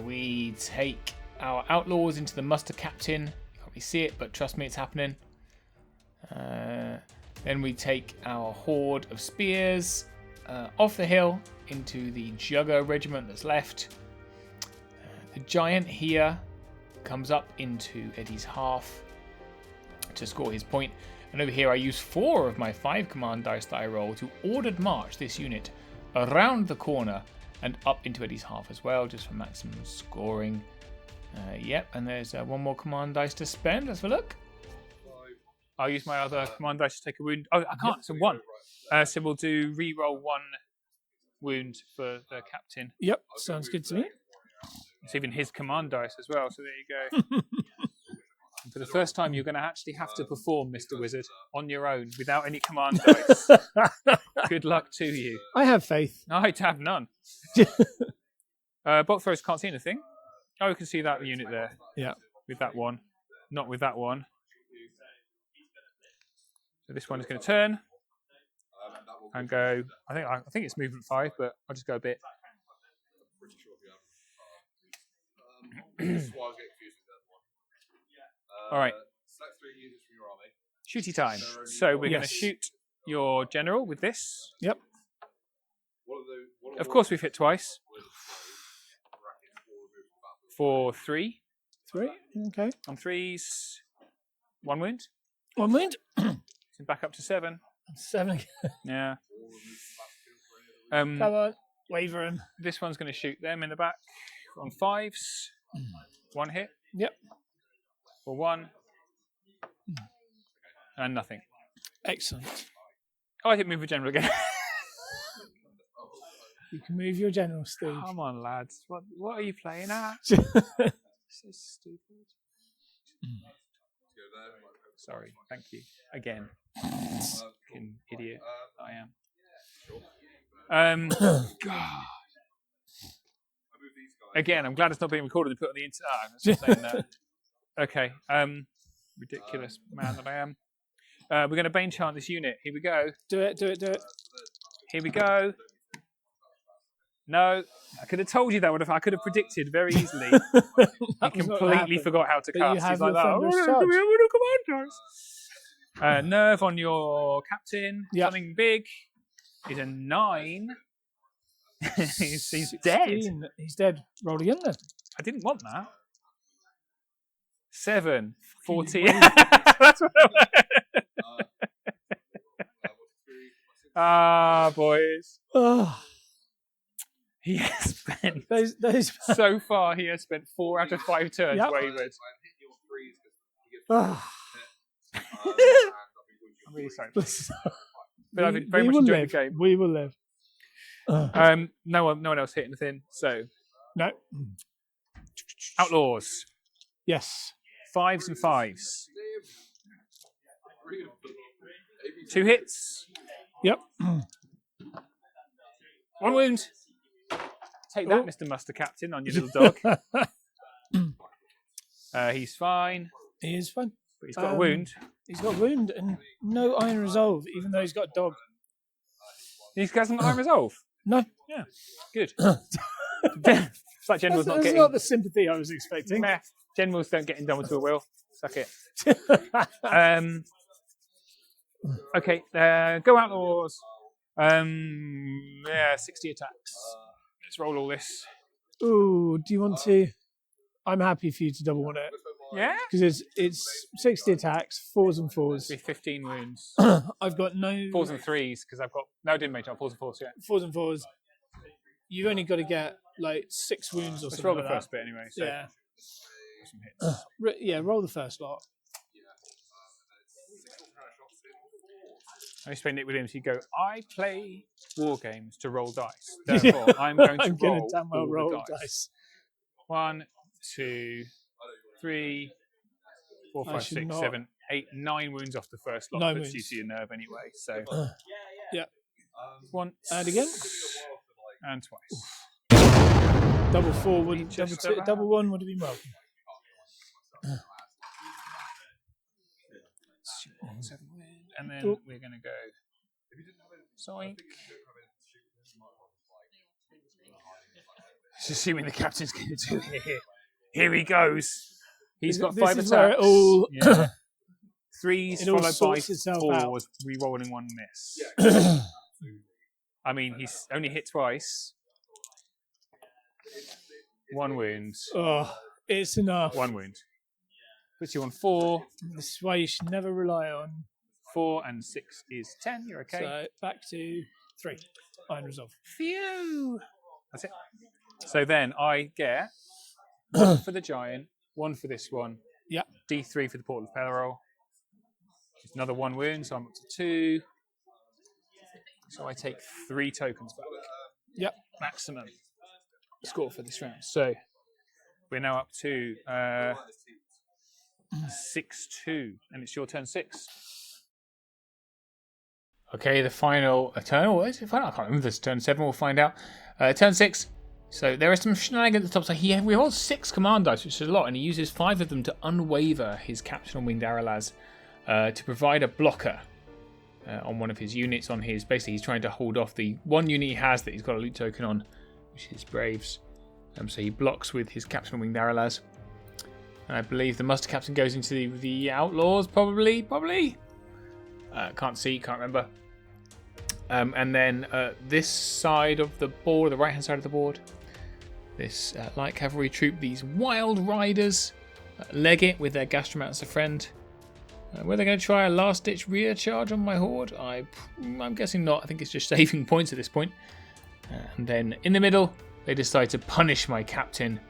we take our outlaws into the muster captain. You can't really see it, but trust me, it's happening. Then we take our horde of spears off the hill into the Jugger regiment that's left. The giant here comes up into Eddie's half to score his point. And over here I use 4 of my 5 command dice that I roll to ordered march this unit around the corner and up into Eddie's half as well, just for maximum scoring. Yep, and there's 1 more command dice to spend. Let's have a look. I'll use my other command dice to take a wound. Oh, I can't. So 1. So we'll do re-roll 1 wound for the captain. Yep, sounds good to me. It's even his command dice as well. So there you go. And for the first time, you're going to actually have to perform, Mr. Wizard, on your own without any command dice. Good luck to you. I have faith. I'd have none. Bolt throwers can't see anything. Oh, you can see that unit there. Yeah. With that one. Not with that one. So this one is going to turn and go. I think it's movement 5, but I'll just go a bit. This is why I was getting confused with the other one. All right. Select 3 units from your army. Shooty time. So we're going to shoot your general with this. Yep. Of course, we've hit twice. For 3. 3. Okay. On 3s. 1 wound. 1 wound. So back up to 7. 7 again. Yeah. Come on. Waver him. This one's going to shoot them in the back on 5s. 1 hit. Yep. For 1. And nothing. Excellent. Oh, I didn't move the general again. You can move your general, Steve. Come on, lads. What are you playing at? So stupid. Sorry. Thank you. Again. Fucking idiot. I am. God. Again, I'm glad it's not being recorded and put on the internet. That's not saying that. Okay. Ridiculous man that I am. We're going to Bane chant this unit. Here we go. Do it. Here we go. No, I could have told you that. I could have predicted very easily. He completely forgot how to cast. He's like that. Nerve on your captain. Yep. Something big. He's a 9. he's dead. He's dead. Roll again then. I didn't want that. 7. 40. That's what I want. Boys. Oh. He has spent those so far. He has spent 4 out of 5 turns wavered. Oh. I'm really sorry. But I've very much enjoyed the game. We will live. No one else hit anything. So no. Outlaws. Yes. 5s and 5s. 2 hits. Yep. 1 wound. Take that, Mr. Muster Captain, on your little dog. He's fine. He is fine. But he's got a wound. He's got a wound and no iron resolve, even though he's got a dog. He hasn't got iron resolve? No. Yeah. Good. It's like General's not getting... That's not the sympathy I was expecting. Meh. Generals don't get indulged to a will. Suck it. Okay. Go Outlaws. 60 attacks. Let's roll all this. Ooh, do you want to? I'm happy for you to double on it. Yeah? Because it's 60 attacks, 4s and 4s. 15 wounds. I've got no... 4s and 3s, because I've got... No, I didn't make it. 4s and 4s, yeah. 4s and 4s. You've only got to get, 6 wounds or something. Let's roll the like first that. bit anyway. So. Yeah. Some hits. Roll the first lot. I explained it with him. So you go, I play war games to roll dice. Therefore, I'm going to roll dice. 1, 2, 3, 4, 5, 6, 7, 8, 9 wounds off the first lot. Puts you to your nerve anyway. So yeah. Once. And again. And twice. Double 4 would double 1 would have been welcome. 7 wound. And then we're going to go Zoink. Just assuming the captain's going to do it. Here he goes. He's got 5 attacks. All 3s followed by 4s, re-rolling 1 miss. I mean, he's only hit twice. 1 wound. Oh, it's enough. 1 wound. Puts you on 4. This is why you should never rely on 4 and 6 is 10. You're okay. So back to 3. Iron resolve. Phew. That's it. So then I get 1 for the giant, 1 for this one. Yeah. D3 for the portal of peril. Just another 1 wound, so I'm up to 2. So I take 3 tokens back. Yep. Maximum score for this round. So we're now up to 6-2, and it's your turn 6. Okay, the final turn. Or is it final? I can't remember. This turn 7. We'll find out. Turn 6. So there are some shenanigans at the top. So we hold 6 command dice, which is a lot, and he uses 5 of them to unwaver his captain on Winged Aralaz to provide a blocker on one of his units. On his basically, he's trying to hold off the 1 unit he has that he's got a loot token on, which is Braves. So he blocks with his Captain on Winged Arrows. And I believe the Muster Captain goes into the Outlaws, probably. Can't see, can't remember. And then this side of the board, the right-hand side of the board, this light cavalry troop, these wild riders, leg it with their Gastronauts as a friend. Were they going to try a last-ditch rear charge on my horde? I'm guessing not. I think it's just saving points at this point. And then in the middle, they decide to punish my captain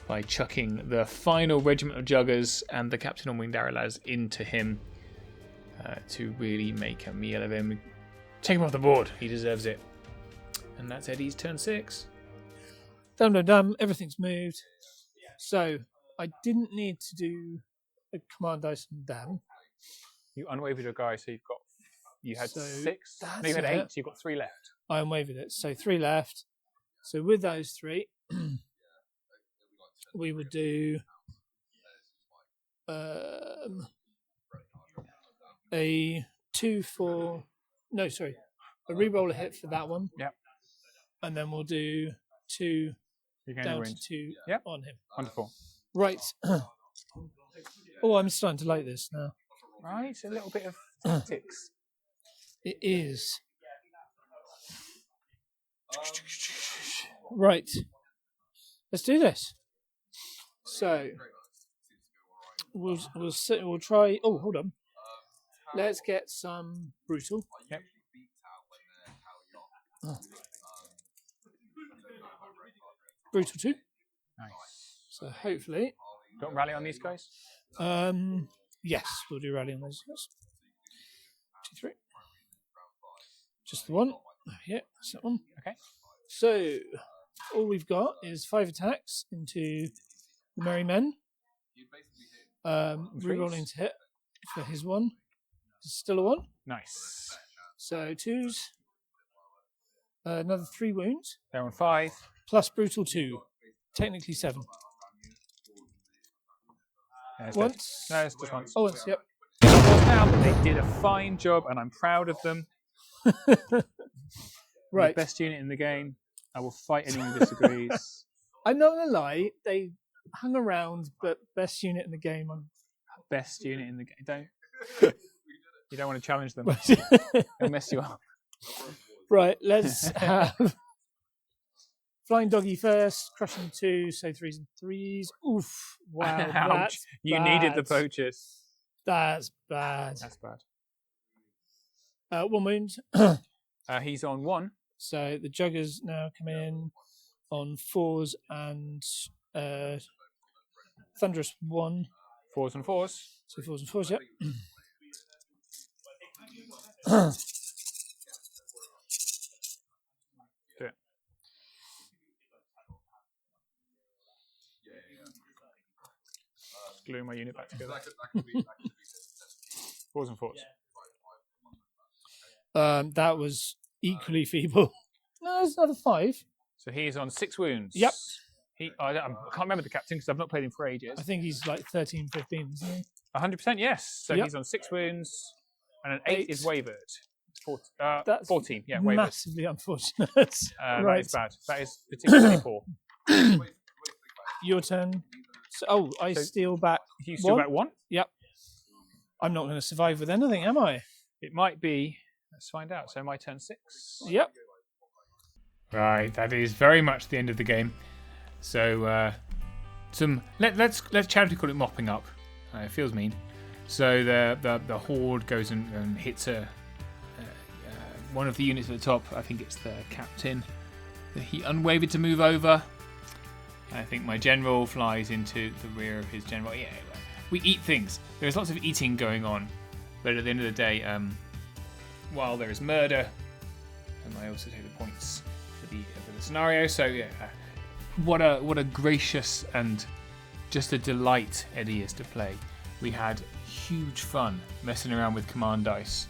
by chucking the final regiment of Juggers and the Captain on Winged Arrows into him to really make a meal of him. Take him off the board. He deserves it. And that's Eddie's turn 6. Dum. Everything's moved. So I didn't need to do a command dice on them. You unwavered your guy, so you had So 6. that's No, you had it. 8, so you've got 3 left. I unwavered it. So 3 left. So with those 3, we would do a 2 for... No, sorry. A reroll a hit for that one. Yep. And then we'll do 2 You're going down to to 2 Yep. on him. Wonderful. Right. Oh, I'm starting to like this now. Right, a little bit of tactics. It is. Right. Let's do this. So we'll try. Oh, hold on. Let's get some brutal. Yep. Brutal 2. Nice. So hopefully, Got rally on these guys? yes, we'll do rally on those guys. 2, 3. Just the one. Yeah, that's that one. Okay. So all we've got is 5 attacks into the Merry Men. Rerolling to hit for his one. It's still a 1. Nice. So 2s. Another 3 wounds. They're on 5. Plus brutal 2. Technically 7. Once. No, it's just once. Oh, once, yep. They did a fine job, and I'm proud of them. Right. The best unit in the game. I will fight anyone who disagrees. I'm not going to lie. They hung around, but best unit in the game. Best unit in the game. You don't want to challenge them. They'll mess you up. Right, let's have Flying Doggy first, crushing 2, so 3s and 3s. Oof. Wow. Ouch. That's You bad. needed the poachers. That's bad. That's bad. 1 wound. He's on 1. So the Juggers now come in on 4s and Thunderous 1. 4s and 4s. So 4s and 4s, yep. Do it. Just gluing my unit back together. 4s and 4s. That was equally feeble. No, there's another 5. So he's on 6 wounds. Yep. I can't remember the captain because I've not played him for ages. I think he's like 13, 15, isn't he? 100% yes. So Yep. he's on 6 wounds, and an 8 is wavered. That's 14, yeah, wavered. massively unfortunate. That Right. is bad. That is particularly poor. Your turn. So, I So- steal back. You still 1? back 1? Yep. I'm not going to survive with anything, am I? It might be. Let's find out. So my turn 6. Yep. Right, that is very much the end of the game. So let's charity call it mopping up. It feels mean. So the horde goes and hits one of the units at the top. I think it's the captain. He unwavered to move over. I think my general flies into the rear of his general. Yeah, we eat things. There's lots of eating going on, but at the end of the day, while there is murder, and I also take the points for the scenario. So yeah, what a gracious and just a delight Eddie is to play. We had huge fun messing around with command dice.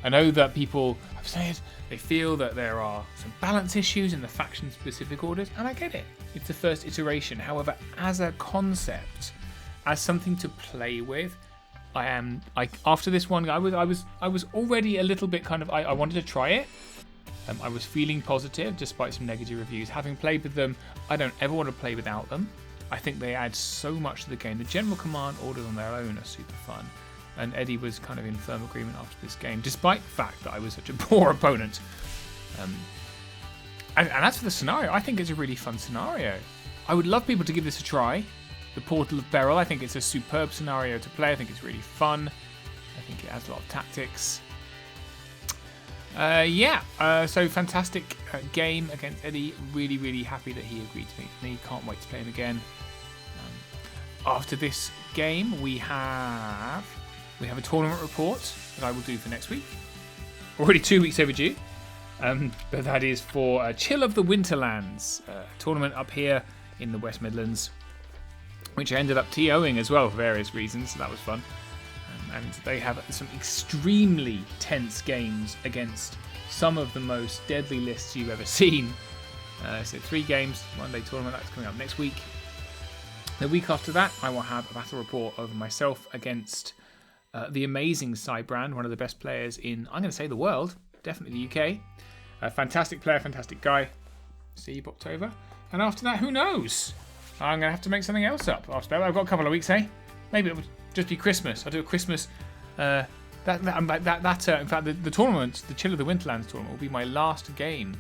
I know that people have said they feel that there are some balance issues in the faction-specific orders, and I get it. It's the first iteration. However, as a concept, as something to play with, after this one, I was already a little bit kind of I wanted to try it, I was feeling positive despite some negative reviews. Having played with them, I don't ever want to play without them. I think they add so much to the game. The general command orders on their own are super fun. And Eddie was kind of in firm agreement after this game, despite the fact that I was such a poor opponent. And as for the scenario, I think it's a really fun scenario. I would love people to give this a try. The Portal of Beryl, I think it's a superb scenario to play. I think it's really fun. I think it has a lot of tactics. So fantastic game against Eddie. Really, really happy that he agreed to meet with me. Can't wait to play him again. After this game, we have a tournament report that I will do for next week. Already 2 weeks overdue. But that is for Chill of the Winterlands, a tournament up here in the West Midlands, which I ended up TOing as well for various reasons, so that was fun. And they have some extremely tense games against some of the most deadly lists you've ever seen. So 3 games, 1-day tournament, that's coming up next week. The week after that, I will have a battle report over myself against the amazing Cybrand, one of the best players in, I'm going to say, the world, definitely the UK. A fantastic player, fantastic guy. See you October. And after that, who knows? I'm going to have to make something else up after that. I've got a couple of weeks, eh? Maybe it would just be Christmas. I'll do a Christmas. In fact, the tournament, the Chill of the Winterlands tournament, will be my last game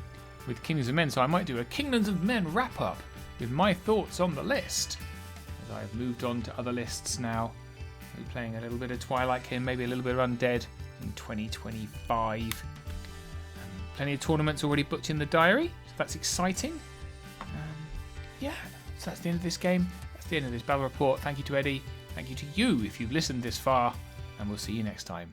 with Kingdoms of Men. So I might do a Kingdoms of Men wrap up with my thoughts on the list. As I've moved on to other lists now. I'll be playing a little bit of Twilight King, maybe a little bit of Undead in 2025. Plenty of tournaments already booked in the diary, so that's exciting. So that's the end of this game. That's the end of this battle report. Thank you to Eddie. Thank you to you if you've listened this far, and we'll see you next time.